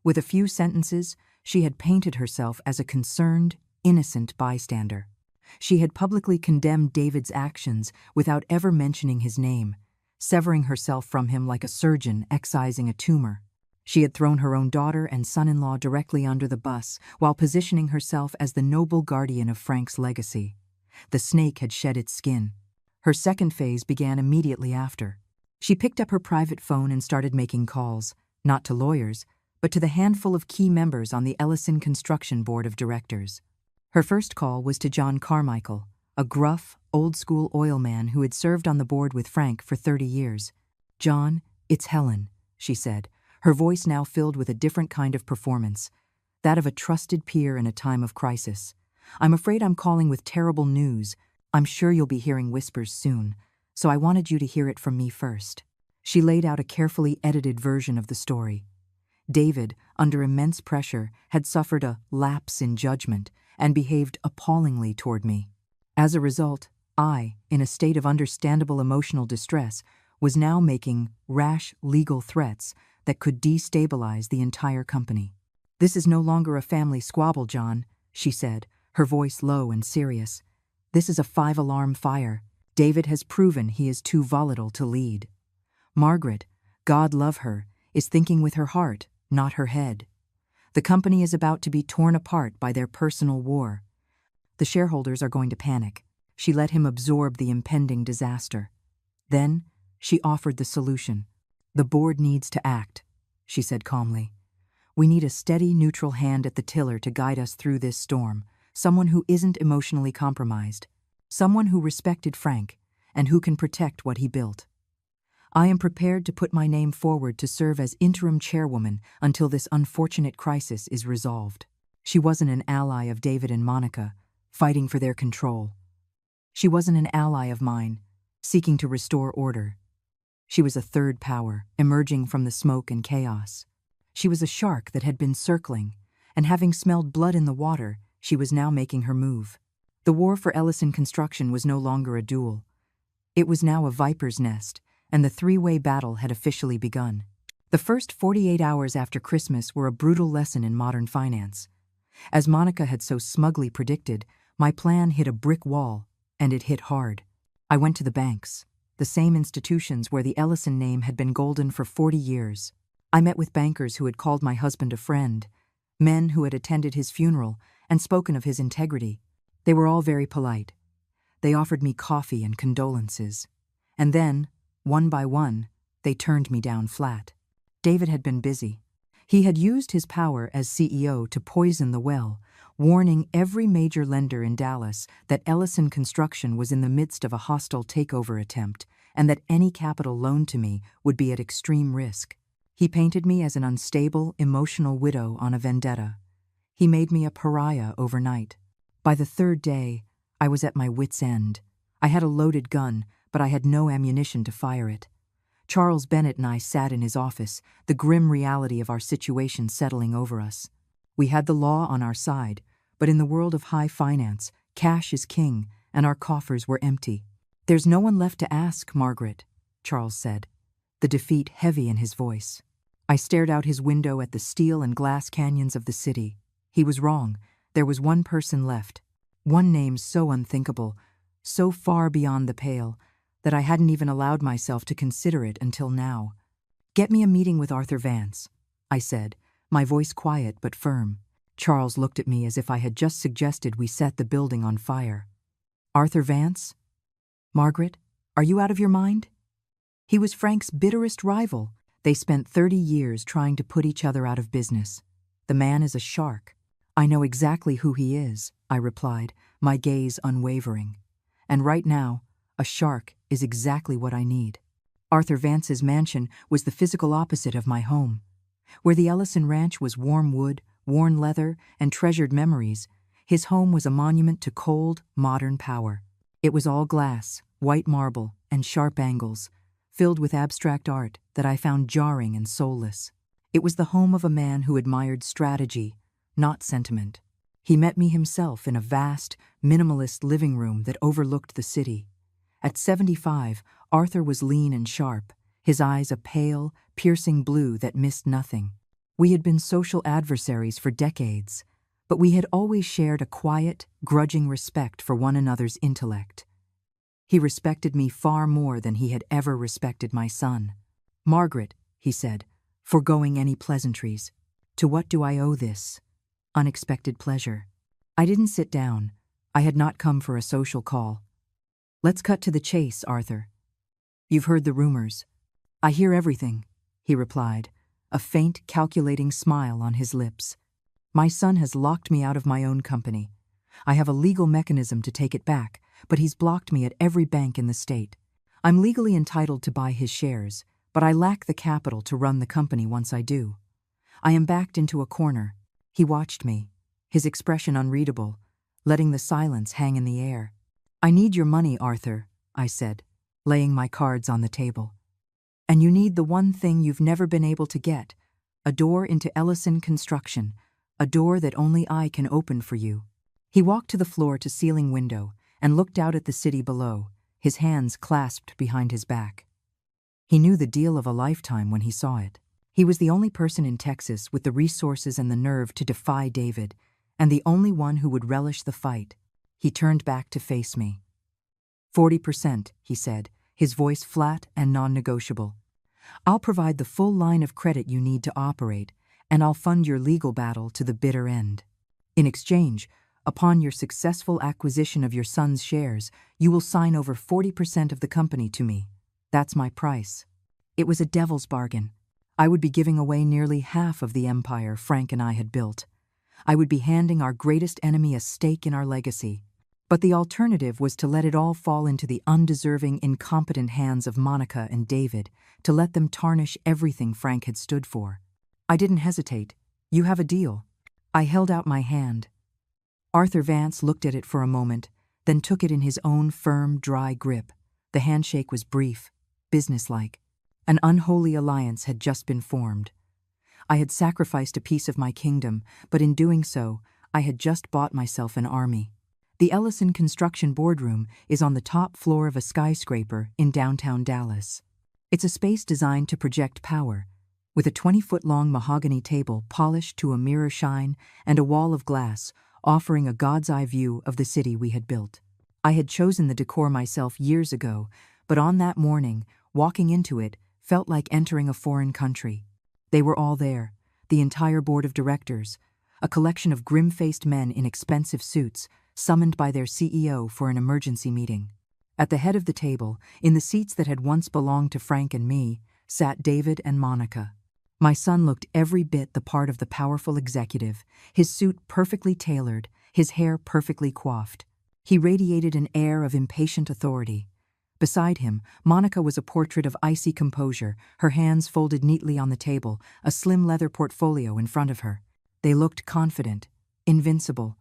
With a few sentences, she had painted herself as a concerned, innocent bystander. She had publicly condemned David's actions without ever mentioning his name, severing herself from him like a surgeon excising a tumor. She had thrown her own daughter and son-in-law directly under the bus while positioning herself as the noble guardian of Frank's legacy. The snake had shed its skin. Her second phase began immediately after. She picked up her private phone and started making calls, not to lawyers, but to the handful of key members on the Ellison Construction Board of Directors. Her first call was to John Carmichael, a gruff, old-school oil man who had served on the board with Frank for 30 years. "John, it's Helen," she said, her voice now filled with a different kind of performance, that of a trusted peer in a time of crisis. "I'm afraid I'm calling with terrible news. I'm sure you'll be hearing whispers soon, so I wanted you to hear it from me first." She laid out a carefully edited version of the story. David, under immense pressure, had suffered a lapse in judgment and behaved appallingly toward me. As a result, I, in a state of understandable emotional distress, was now making rash legal threats that could destabilize the entire company. "This is no longer a family squabble, John," she said, her voice low and serious. "This is a 5-alarm fire. David has proven he is too volatile to lead. Margaret, God love her, is thinking with her heart, not her head. The company is about to be torn apart by their personal war. The shareholders are going to panic." She let him absorb the impending disaster. Then, she offered the solution. "The board needs to act," she said calmly. "We need a steady, neutral hand at the tiller to guide us through this storm, someone who isn't emotionally compromised, someone who respected Frank, and who can protect what he built. I am prepared to put my name forward to serve as interim chairwoman until this unfortunate crisis is resolved." She wasn't an ally of David and Monica, fighting for their control. She wasn't an ally of mine, seeking to restore order. She was a third power, emerging from the smoke and chaos. She was a shark that had been circling, and having smelled blood in the water, she was now making her move. The war for Ellison Construction was no longer a duel. It was now a viper's nest, and the three-way battle had officially begun. The first 48 hours after Christmas were a brutal lesson in modern finance. As Monica had so smugly predicted, my plan hit a brick wall, and it hit hard. I went to the banks, the same institutions where the Ellison name had been golden for 40 years. I met with bankers who had called my husband a friend, men who had attended his funeral and spoken of his integrity. They were all very polite. They offered me coffee and condolences. And then, one by one, they turned me down flat. David had been busy. He had used his power as CEO to poison the well, warning every major lender in Dallas that Ellison Construction was in the midst of a hostile takeover attempt and that any capital loaned to me would be at extreme risk. He painted me as an unstable, emotional widow on a vendetta. He made me a pariah overnight. By the third day, I was at my wit's end. I had a loaded gun, but I had no ammunition to fire it. Charles Bennett and I sat in his office, the grim reality of our situation settling over us. We had the law on our side, but in the world of high finance, cash is king, and our coffers were empty. "There's no one left to ask, Margaret," Charles said, the defeat heavy in his voice. I stared out his window at the steel and glass canyons of the city. He was wrong. There was one person left. One name so unthinkable, so far beyond the pale, that I hadn't even allowed myself to consider it until now. "Get me a meeting with Arthur Vance," I said, my voice quiet but firm. Charles looked at me as if I had just suggested we set the building on fire. "Arthur Vance? Margaret, are you out of your mind?" He was Frank's bitterest rival. They spent 30 years trying to put each other out of business. The man is a shark. "I know exactly who he is," I replied, my gaze unwavering. "And right now, a shark is exactly what I need." Arthur Vance's mansion was the physical opposite of my home. Where the Ellison Ranch was warm wood, worn leather, and treasured memories, his home was a monument to cold, modern power. It was all glass, white marble, and sharp angles, filled with abstract art that I found jarring and soulless. It was the home of a man who admired strategy, not sentiment. He met me himself in a vast, minimalist living room that overlooked the city. At 75, Arthur was lean and sharp, his eyes a pale, piercing blue that missed nothing. We had been social adversaries for decades, but we had always shared a quiet, grudging respect for one another's intellect. He respected me far more than he had ever respected my son. "Margaret," he said, foregoing any pleasantries, "to what do I owe this unexpected pleasure?" I didn't sit down. I had not come for a social call. "Let's cut to the chase, Arthur. You've heard the rumors." "I hear everything," he replied, a faint, calculating smile on his lips. "My son has locked me out of my own company. I have a legal mechanism to take it back, but he's blocked me at every bank in the state. I'm legally entitled to buy his shares, but I lack the capital to run the company once I do. I am backed into a corner." He watched me, his expression unreadable, letting the silence hang in the air. "I need your money, Arthur," I said, laying my cards on the table. "And you need the one thing you've never been able to get, a door into Ellison Construction, a door that only I can open for you." He walked to the floor-to-ceiling window and looked out at the city below, his hands clasped behind his back. He knew the deal of a lifetime when he saw it. He was the only person in Texas with the resources and the nerve to defy David, and the only one who would relish the fight. He turned back to face me. 40%, he said, his voice flat and non-negotiable. "I'll provide the full line of credit you need to operate, and I'll fund your legal battle to the bitter end. In exchange, upon your successful acquisition of your son's shares, you will sign over 40% of the company to me. That's my price." It was a devil's bargain. I would be giving away nearly half of the empire Frank and I had built. I would be handing our greatest enemy a stake in our legacy. But the alternative was to let it all fall into the undeserving, incompetent hands of Monica and David, to let them tarnish everything Frank had stood for. I didn't hesitate. "You have a deal." I held out my hand. Arthur Vance looked at it for a moment, then took it in his own firm, dry grip. The handshake was brief, businesslike. An unholy alliance had just been formed. I had sacrificed a piece of my kingdom, but in doing so, I had just bought myself an army. The Ellison Construction boardroom is on the top floor of a skyscraper in downtown Dallas. It's a space designed to project power, with a 20-foot-long mahogany table polished to a mirror shine and a wall of glass offering a god's-eye view of the city we had built. I had chosen the decor myself years ago, but on that morning, walking into it felt like entering a foreign country. They were all there, the entire board of directors, a collection of grim-faced men in expensive suits, summoned by their CEO for an emergency meeting. At the head of the table, in the seats that had once belonged to Frank and me, sat David and Monica. My son looked every bit the part of the powerful executive, his suit perfectly tailored, his hair perfectly coiffed. He radiated an air of impatient authority. Beside him, Monica was a portrait of icy composure, her hands folded neatly on the table, a slim leather portfolio in front of her. They looked confident, invincible.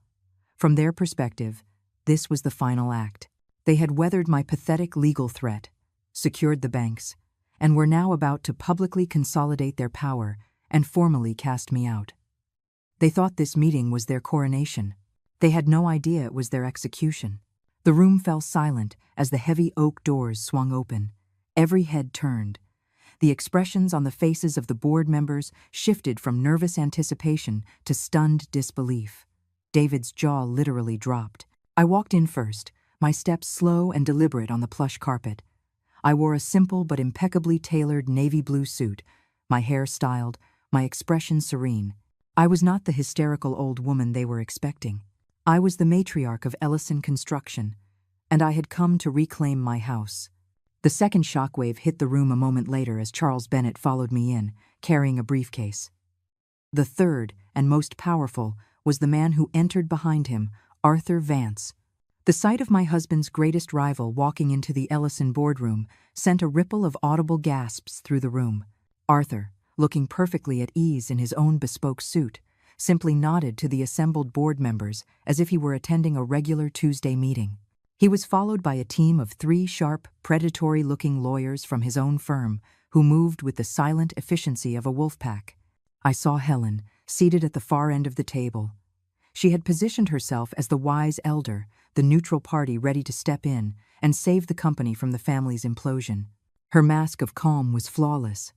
From their perspective, this was the final act. They had weathered my pathetic legal threat, secured the banks, and were now about to publicly consolidate their power and formally cast me out. They thought this meeting was their coronation. They had no idea it was their execution. The room fell silent as the heavy oak doors swung open. Every head turned. The expressions on the faces of the board members shifted from nervous anticipation to stunned disbelief. David's jaw literally dropped. I walked in first, my steps slow and deliberate on the plush carpet. I wore a simple but impeccably tailored navy blue suit, my hair styled, my expression serene. I was not the hysterical old woman they were expecting. I was the matriarch of Ellison Construction, and I had come to reclaim my house. The second shockwave hit the room a moment later as Charles Bennett followed me in, carrying a briefcase. The third, and most powerful, was the man who entered behind him, Arthur Vance. The sight of my husband's greatest rival walking into the Ellison boardroom sent a ripple of audible gasps through the room. Arthur, looking perfectly at ease in his own bespoke suit, simply nodded to the assembled board members as if he were attending a regular Tuesday meeting. He was followed by a team of 3 sharp, predatory-looking lawyers from his own firm who moved with the silent efficiency of a wolf pack. I saw Helen, seated at the far end of the table. She had positioned herself as the wise elder, the neutral party ready to step in and save the company from the family's implosion. Her mask of calm was flawless,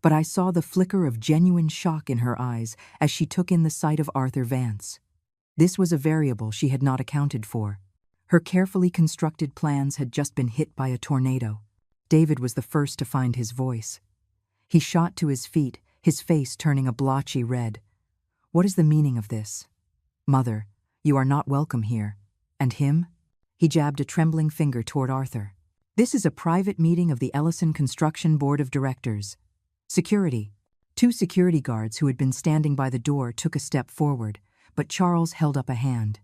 but I saw the flicker of genuine shock in her eyes as she took in the sight of Arthur Vance. This was a variable she had not accounted for. Her carefully constructed plans had just been hit by a tornado. David was the first to find his voice. He shot to his feet, his face turning a blotchy red. "What is the meaning of this? Mother, you are not welcome here. And him?" He jabbed a trembling finger toward Arthur. "This is a private meeting of the Ellison Construction Board of Directors. Security." 2 security guards who had been standing by the door took a step forward, but Charles held up a hand.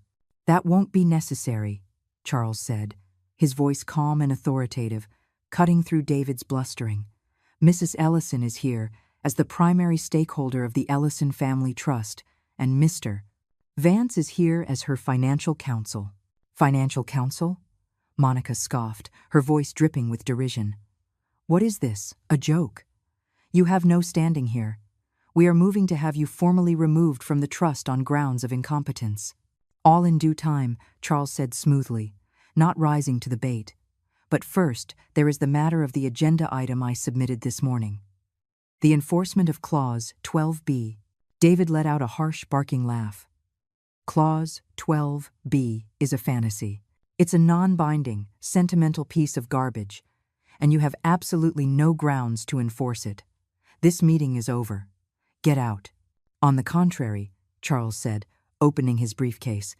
"That won't be necessary," Charles said, his voice calm and authoritative, cutting through David's blustering. "Mrs. Ellison is here as the primary stakeholder of the Ellison Family Trust, and Mr. Vance is here as her financial counsel." "Financial counsel?" Monica scoffed, her voice dripping with derision. "What is this? A joke? You have no standing here. We are moving to have you formally removed from the trust on grounds of incompetence." "All in due time," Charles said smoothly, not rising to the bait. "But first, there is the matter of the agenda item I submitted this morning. The enforcement of Clause 12B. David let out a harsh, barking laugh. Clause 12B is a fantasy. It's a non-binding, sentimental piece of garbage, and you have absolutely no grounds to enforce it. This meeting is over. Get out." "On the contrary," Charles said, opening his briefcase,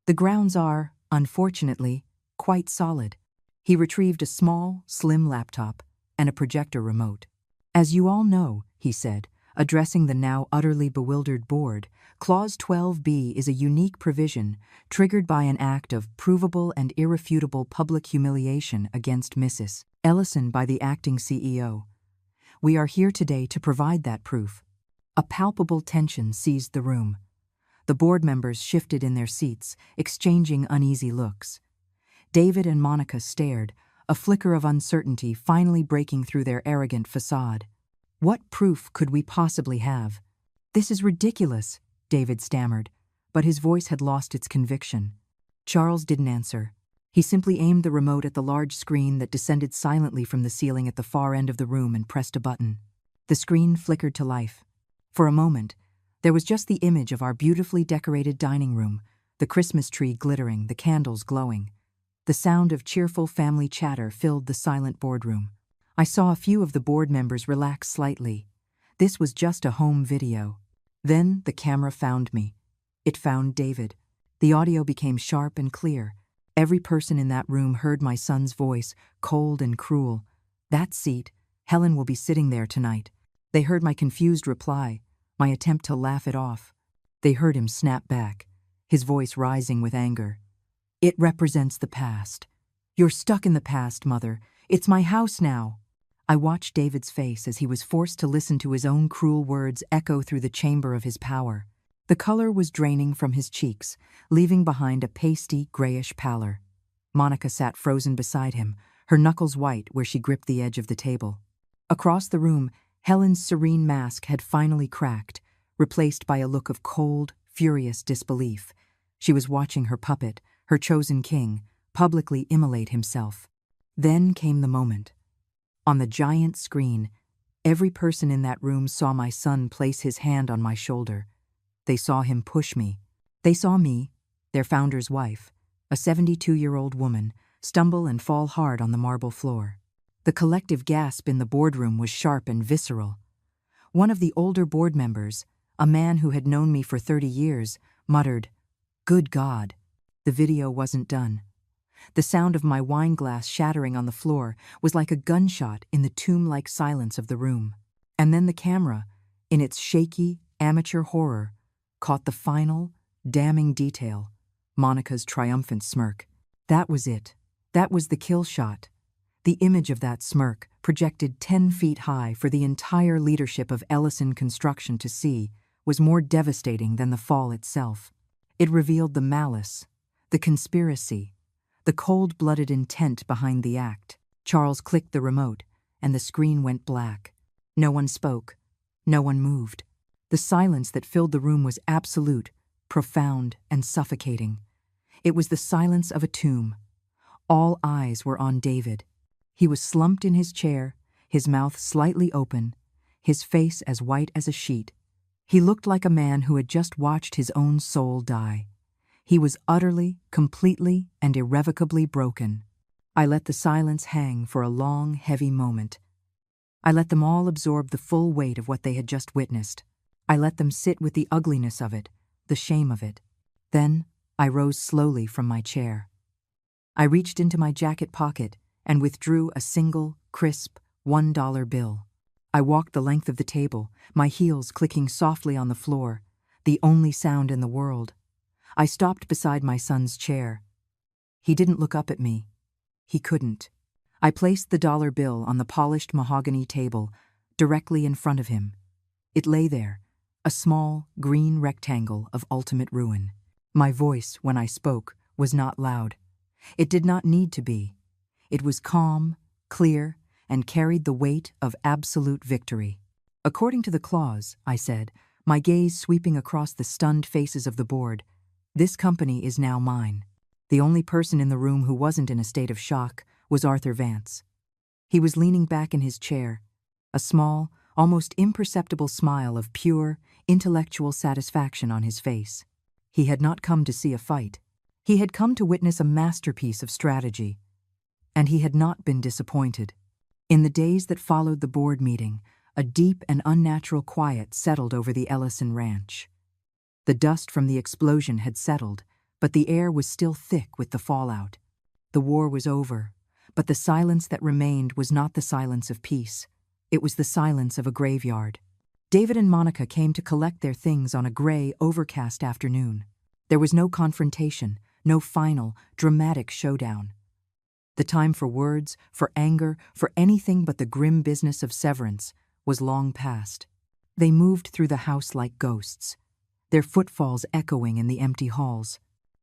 "the grounds are, unfortunately, quite solid." He retrieved a small, slim laptop and a projector remote. "As you all know," he said, addressing the now utterly bewildered board, Clause 12B is a unique provision triggered by an act of provable and irrefutable public humiliation against Mrs. Ellison by the acting CEO. We are here today to provide that proof. A palpable tension seized the room. The board members shifted in their seats, exchanging uneasy looks. David and Monica stared, a flicker of uncertainty finally breaking through their arrogant facade. "What proof could we possibly have?" "This is ridiculous," David stammered, but his voice had lost its conviction. Charles didn't answer. He simply aimed the remote at the large screen that descended silently from the ceiling at the far end of the room and pressed a button. The screen flickered to life. For a moment, there was just the image of our beautifully decorated dining room, the Christmas tree glittering, the candles glowing. The sound of cheerful family chatter filled the silent boardroom. I saw a few of the board members relax slightly. This was just a home video. Then the camera found me. It found David. The audio became sharp and clear. Every person in that room heard my son's voice, cold and cruel. "That seat, Helen will be sitting there tonight. They heard my confused reply, my attempt to laugh it off. They heard him snap back, his voice rising with anger. "It represents the past. You're stuck in the past, Mother. It's my house now." I watched David's face as he was forced to listen to his own cruel words echo through the chamber of his power. The color was draining from his cheeks, leaving behind a pasty, grayish pallor. Monica sat frozen beside him, her knuckles white where she gripped the edge of the table. Across the room, Helen's serene mask had finally cracked, replaced by a look of cold, furious disbelief. She was watching her puppet, her chosen king, publicly immolate himself. Then came the moment. On the giant screen, every person in that room saw my son place his hand on my shoulder. They saw him push me. They saw me, their founder's wife, a 72-year-old woman, stumble and fall hard on the marble floor. The collective gasp in the boardroom was sharp and visceral. One of the older board members, a man who had known me for 30 years, muttered, "Good God." The video wasn't done. The sound of my wine glass shattering on the floor was like a gunshot in the tomb-like silence of the room. And then the camera, in its shaky, amateur horror, caught the final, damning detail, Monica's triumphant smirk. That was it. That was the kill shot. The image of that smirk, projected 10 feet high for the entire leadership of Ellison Construction to see, was more devastating than the fall itself. It revealed the malice, the conspiracy, the cold-blooded intent behind the act. Charles clicked the remote, and the screen went black. No one spoke. No one moved. The silence that filled the room was absolute, profound, and suffocating. It was the silence of a tomb. All eyes were on David. He was slumped in his chair, his mouth slightly open, his face as white as a sheet. He looked like a man who had just watched his own soul die. He was utterly, completely, and irrevocably broken. I let the silence hang for a long, heavy moment. I let them all absorb the full weight of what they had just witnessed. I let them sit with the ugliness of it, the shame of it. Then I rose slowly from my chair. I reached into my jacket pocket and withdrew a single, crisp, $1 bill. I walked the length of the table, my heels clicking softly on the floor, the only sound in the world. I stopped beside my son's chair. He didn't look up at me. He couldn't. I placed the dollar bill on the polished mahogany table, directly in front of him. It lay there, a small, green rectangle of ultimate ruin. My voice, when I spoke, was not loud. It did not need to be. It was calm, clear, and carried the weight of absolute victory. According to the clause, I said, my gaze sweeping across the stunned faces of the board, this company is now mine. The only person in the room who wasn't in a state of shock was Arthur Vance. He was leaning back in his chair, a small, almost imperceptible smile of pure, intellectual satisfaction on his face. He had not come to see a fight. He had come to witness a masterpiece of strategy. And he had not been disappointed. In the days that followed the board meeting, a deep and unnatural quiet settled over the Ellison ranch. The dust from the explosion had settled, but the air was still thick with the fallout. The war was over, but the silence that remained was not the silence of peace. It was the silence of a graveyard. David and Monica came to collect their things on a gray, overcast afternoon. There was no confrontation, no final, dramatic showdown. The time for words, for anger, for anything but the grim business of severance was long past. They moved through the house like ghosts, their footfalls echoing in the empty halls.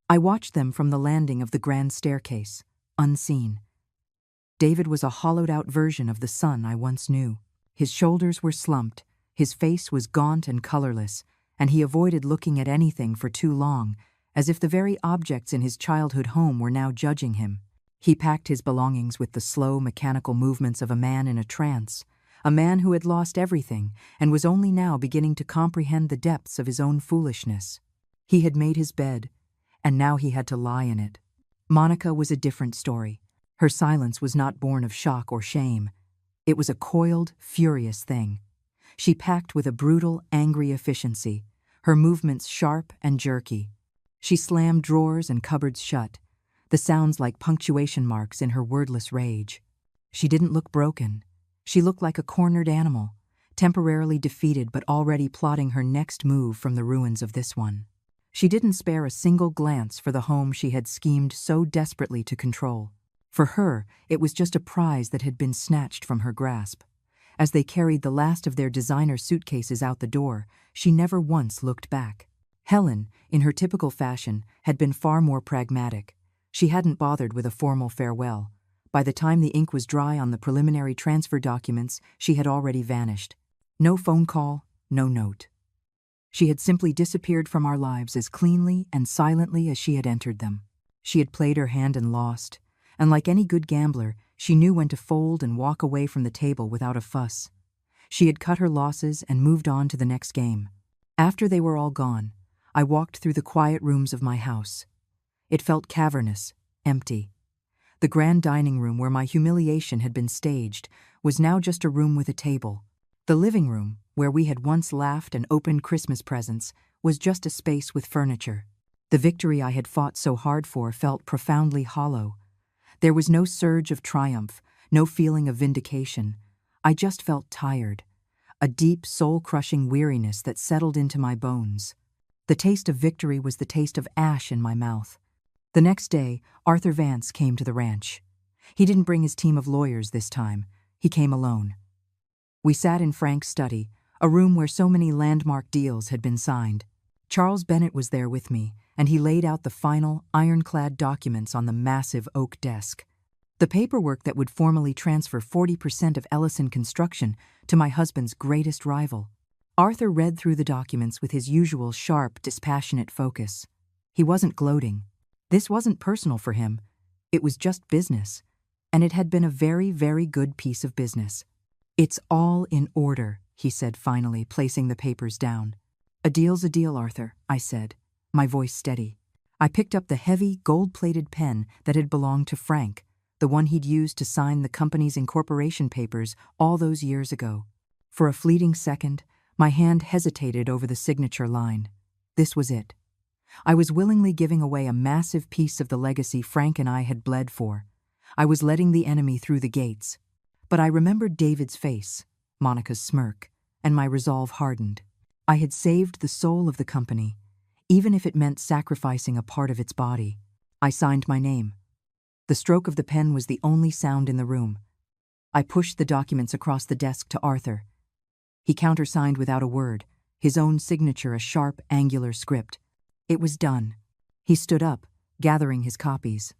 I watched them from the landing of the grand staircase, unseen. David was a hollowed-out version of the son I once knew. His shoulders were slumped, his face was gaunt and colorless, and he avoided looking at anything for too long, as if the very objects in his childhood home were now judging him. He packed his belongings with the slow, mechanical movements of a man in a trance, a man who had lost everything and was only now beginning to comprehend the depths of his own foolishness. He had made his bed, and now he had to lie in it. Monica was a different story. Her silence was not born of shock or shame. It was a coiled, furious thing. She packed with a brutal, angry efficiency, her movements sharp and jerky. She slammed drawers and cupboards shut, the sounds like punctuation marks in her wordless rage. She didn't look broken. She looked like a cornered animal, temporarily defeated but already plotting her next move from the ruins of this one. She didn't spare a single glance for the home she had schemed so desperately to control. For her, it was just a prize that had been snatched from her grasp. As they carried the last of their designer suitcases out the door, she never once looked back. Helen, in her typical fashion, had been far more pragmatic. She hadn't bothered with a formal farewell. By the time the ink was dry on the preliminary transfer documents, she had already vanished. No phone call, no note. She had simply disappeared from our lives as cleanly and silently as she had entered them. She had played her hand and lost, and like any good gambler, she knew when to fold and walk away from the table without a fuss. She had cut her losses and moved on to the next game. After they were all gone, I walked through the quiet rooms of my house. It felt cavernous, empty. The grand dining room where my humiliation had been staged was now just a room with a table. The living room, where we had once laughed and opened Christmas presents, was just a space with furniture. The victory I had fought so hard for felt profoundly hollow. There was no surge of triumph, no feeling of vindication. I just felt tired, a deep, soul-crushing weariness that settled into my bones. The taste of victory was the taste of ash in my mouth. The next day, Arthur Vance came to the ranch. He didn't bring his team of lawyers this time. He came alone. We sat in Frank's study, a room where so many landmark deals had been signed. Charles Bennett was there with me, and he laid out the final, ironclad documents on the massive oak desk. The paperwork that would formally transfer 40% of Ellison Construction to my husband's greatest rival. Arthur read through the documents with his usual sharp, dispassionate focus. He wasn't gloating. This wasn't personal for him. It was just business. And it had been a very, very good piece of business. "It's all in order," he said finally, placing the papers down. "A deal's a deal, Arthur," I said, my voice steady. I picked up the heavy, gold-plated pen that had belonged to Frank, the one he'd used to sign the company's incorporation papers all those years ago. For a fleeting second, my hand hesitated over the signature line. This was it. I was willingly giving away a massive piece of the legacy Frank and I had bled for. I was letting the enemy through the gates. But I remembered David's face, Monica's smirk, and my resolve hardened. I had saved the soul of the company, even if it meant sacrificing a part of its body. I signed my name. The stroke of the pen was the only sound in the room. I pushed the documents across the desk to Arthur. He countersigned without a word, his own signature a sharp, angular script. It was done. He stood up, gathering his copies.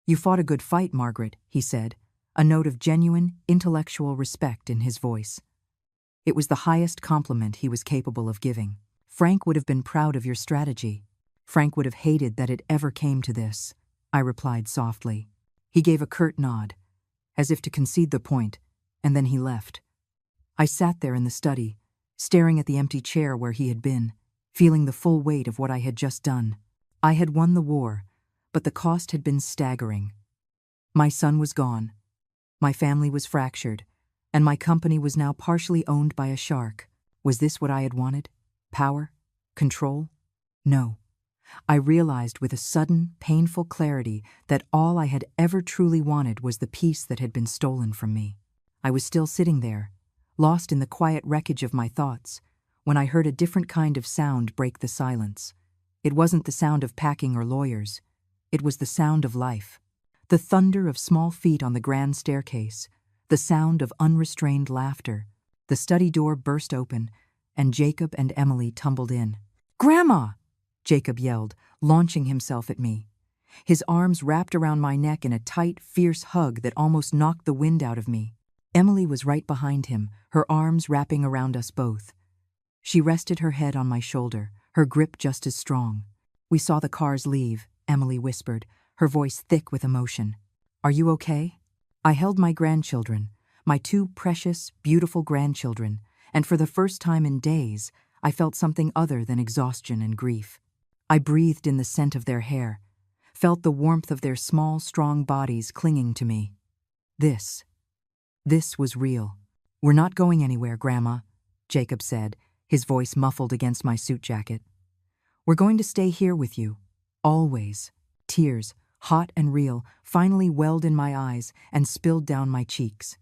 "You fought a good fight, Margaret," he said, a note of genuine, intellectual respect in his voice. It was the highest compliment he was capable of giving. "Frank would have been proud of your strategy. Frank would have hated that it ever came to this," I replied softly. He gave a curt nod, as if to concede the point, and then he left. I sat there in the study, staring at the empty chair where he had been, feeling the full weight of what I had just done. I had won the war, but the cost had been staggering. My son was gone. My family was fractured, and my company was now partially owned by a shark. Was this what I had wanted? Power? Control? No. I realized with a sudden, painful clarity that all I had ever truly wanted was the peace that had been stolen from me. I was still sitting there, lost in the quiet wreckage of my thoughts, when I heard a different kind of sound break the silence. It wasn't the sound of packing or lawyers. It was the sound of life. The thunder of small feet on the grand staircase, the sound of unrestrained laughter. The study door burst open, and Jacob and Emily tumbled in. "Grandma!" Jacob yelled, launching himself at me. His arms wrapped around my neck in a tight, fierce hug that almost knocked the wind out of me. Emily was right behind him, her arms wrapping around us both. She rested her head on my shoulder, her grip just as strong. "We saw the cars leave," Emily whispered, her voice thick with emotion. "Are you okay?" I held my grandchildren, my two precious, beautiful grandchildren, and for the first time in days, I felt something other than exhaustion and grief. I breathed in the scent of their hair, felt the warmth of their small, strong bodies clinging to me. This was real. "We're not going anywhere, Grandma," Jacob said, his voice muffled against my suit jacket. "We're going to stay here with you. Always." Tears, hot and real, finally welled in my eyes and spilled down my cheeks.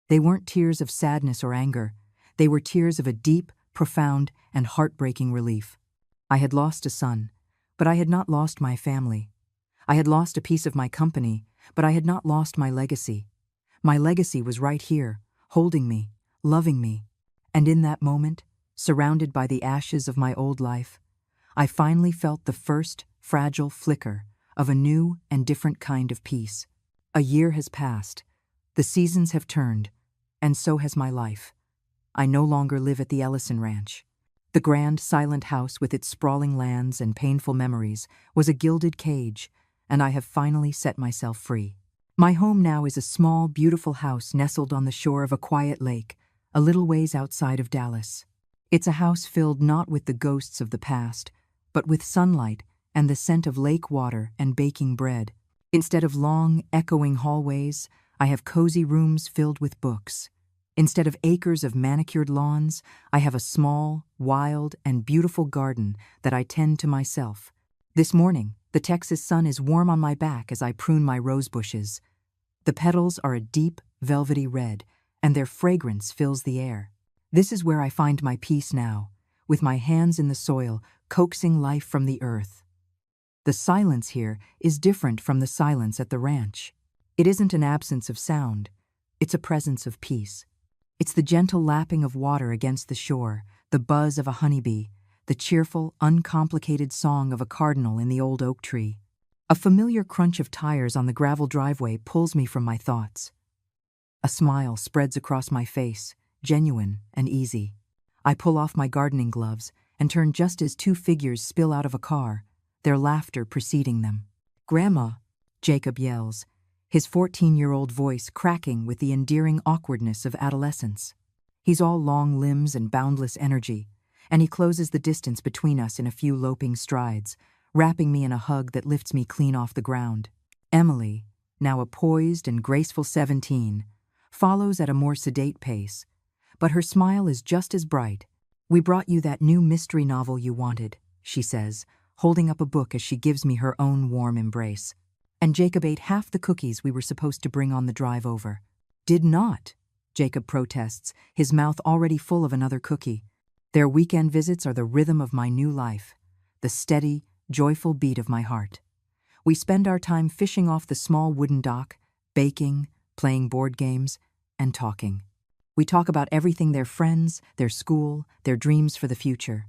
They weren't tears of sadness or anger. They were tears of a deep, profound, and heartbreaking relief. I had lost a son, but I had not lost my family. I had lost a piece of my company, but I had not lost my legacy. My legacy was right here, holding me, loving me. And in that moment, surrounded by the ashes of my old life, I finally felt the first fragile flicker of a new and different kind of peace. A year has passed. The seasons have turned, and so has my life. I no longer live at the Ellison Ranch. The grand, silent house with its sprawling lands and painful memories was a gilded cage, and I have finally set myself free. My home now is a small, beautiful house nestled on the shore of a quiet lake, a little ways outside of Dallas. It's a house filled not with the ghosts of the past, but with sunlight and the scent of lake water and baking bread. Instead of long, echoing hallways, I have cozy rooms filled with books. Instead of acres of manicured lawns, I have a small, wild, and beautiful garden that I tend to myself. This morning, the Texas sun is warm on my back as I prune my rose bushes. The petals are a deep, velvety red, and their fragrance fills the air. This is where I find my peace now, with my hands in the soil, coaxing life from the earth. The silence here is different from the silence at the ranch. It isn't an absence of sound, it's a presence of peace. It's the gentle lapping of water against the shore, the buzz of a honeybee, the cheerful, uncomplicated song of a cardinal in the old oak tree. A familiar crunch of tires on the gravel driveway pulls me from my thoughts. A smile spreads across my face, genuine and easy. I pull off my gardening gloves and turn just as two figures spill out of a car, their laughter preceding them. "Grandma," Jacob yells, his 14-year-old voice cracking with the endearing awkwardness of adolescence. He's all long limbs and boundless energy, and he closes the distance between us in a few loping strides, wrapping me in a hug that lifts me clean off the ground. Emily, now a poised and graceful 17, follows at a more sedate pace, but her smile is just as bright. "We brought you that new mystery novel you wanted," she says, holding up a book as she gives me her own warm embrace. "And Jacob ate half the cookies we were supposed to bring on the drive over." "Did not," Jacob protests, his mouth already full of another cookie. Their weekend visits are the rhythm of my new life, the steady, joyful beat of my heart. We spend our time fishing off the small wooden dock, baking, playing board games, and talking. We talk about everything: their friends, their school, their dreams for the future.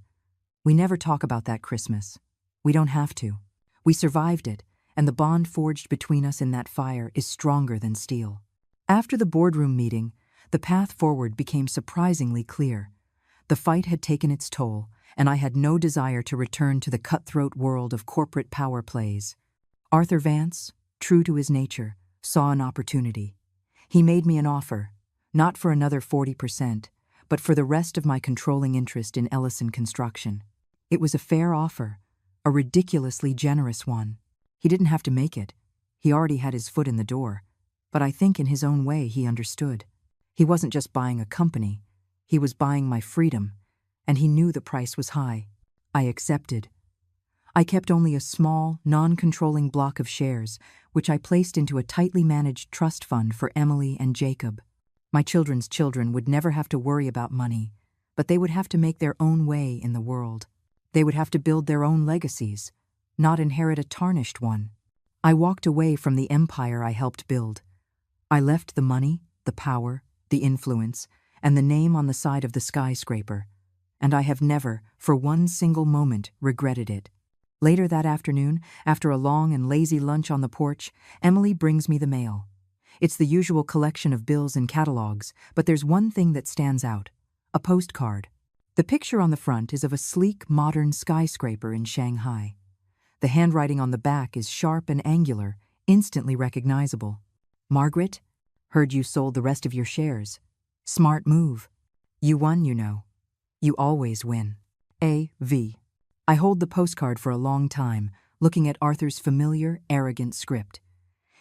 We never talk about that Christmas. We don't have to. We survived it, and the bond forged between us in that fire is stronger than steel. After the boardroom meeting, the path forward became surprisingly clear. The fight had taken its toll, and I had no desire to return to the cutthroat world of corporate power plays. Arthur Vance, true to his nature, saw an opportunity. He made me an offer, not for another 40%, but for the rest of my controlling interest in Ellison Construction. It was a fair offer, a ridiculously generous one. He didn't have to make it. He already had his foot in the door. But I think in his own way he understood. He wasn't just buying a company. He was buying my freedom, and he knew the price was high. I accepted. I kept only a small, non-controlling block of shares, which I placed into a tightly managed trust fund for Emily and Jacob. My children's children would never have to worry about money, but they would have to make their own way in the world. They would have to build their own legacies, not inherit a tarnished one. I walked away from the empire I helped build. I left the money, the power, the influence, and the name on the side of the skyscraper, and I have never, for one single moment, regretted it. Later that afternoon, after a long and lazy lunch on the porch, Emily brings me the mail. It's the usual collection of bills and catalogs, but there's one thing that stands out: a postcard. The picture on the front is of a sleek, modern skyscraper in Shanghai. The handwriting on the back is sharp and angular, instantly recognizable. "Margaret, heard you sold the rest of your shares. Smart move. You won, you know. You always win. A.V." I hold the postcard for a long time, looking at Arthur's familiar, arrogant script.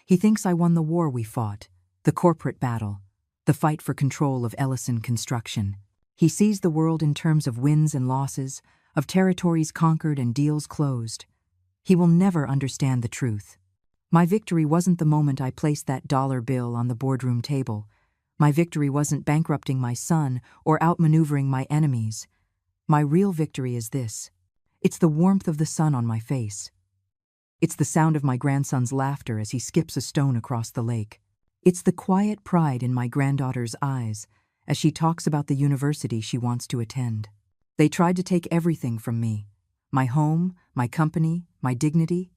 He thinks I won the war we fought, the corporate battle, the fight for control of Ellison Construction. He sees the world in terms of wins and losses, of territories conquered and deals closed. He will never understand the truth. My victory wasn't the moment I placed that dollar bill on the boardroom table. My victory wasn't bankrupting my son or outmaneuvering my enemies. My real victory is this. It's the warmth of the sun on my face. It's the sound of my grandson's laughter as he skips a stone across the lake. It's the quiet pride in my granddaughter's eyes as she talks about the university she wants to attend. They tried to take everything from me. My home, my company, my dignity.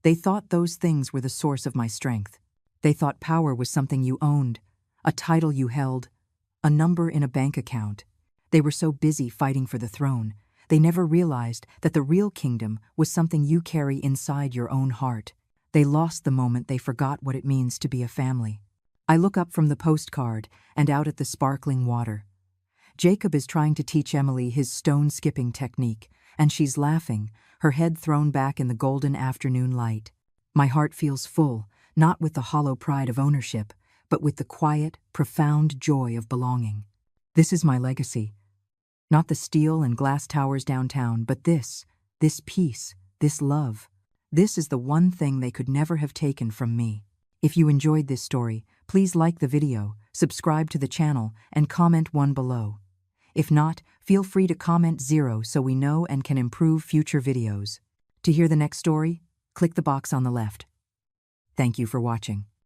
They thought those things were the source of my strength. They thought power was something you owned, a title you held, a number in a bank account. They were so busy fighting for the throne, they never realized that the real kingdom was something you carry inside your own heart. They lost the moment they forgot what it means to be a family. I look up from the postcard and out at the sparkling water. Jacob is trying to teach Emily his stone-skipping technique, and she's laughing, her head thrown back in the golden afternoon light. My heart feels full, not with the hollow pride of ownership, but with the quiet, profound joy of belonging. This is my legacy. Not the steel and glass towers downtown, but this peace, this love. This is the one thing they could never have taken from me. If you enjoyed this story, please like the video, subscribe to the channel, and comment 1 below. If not, feel free to comment 0 so we know and can improve future videos. To hear the next story, click the box on the left. Thank you for watching.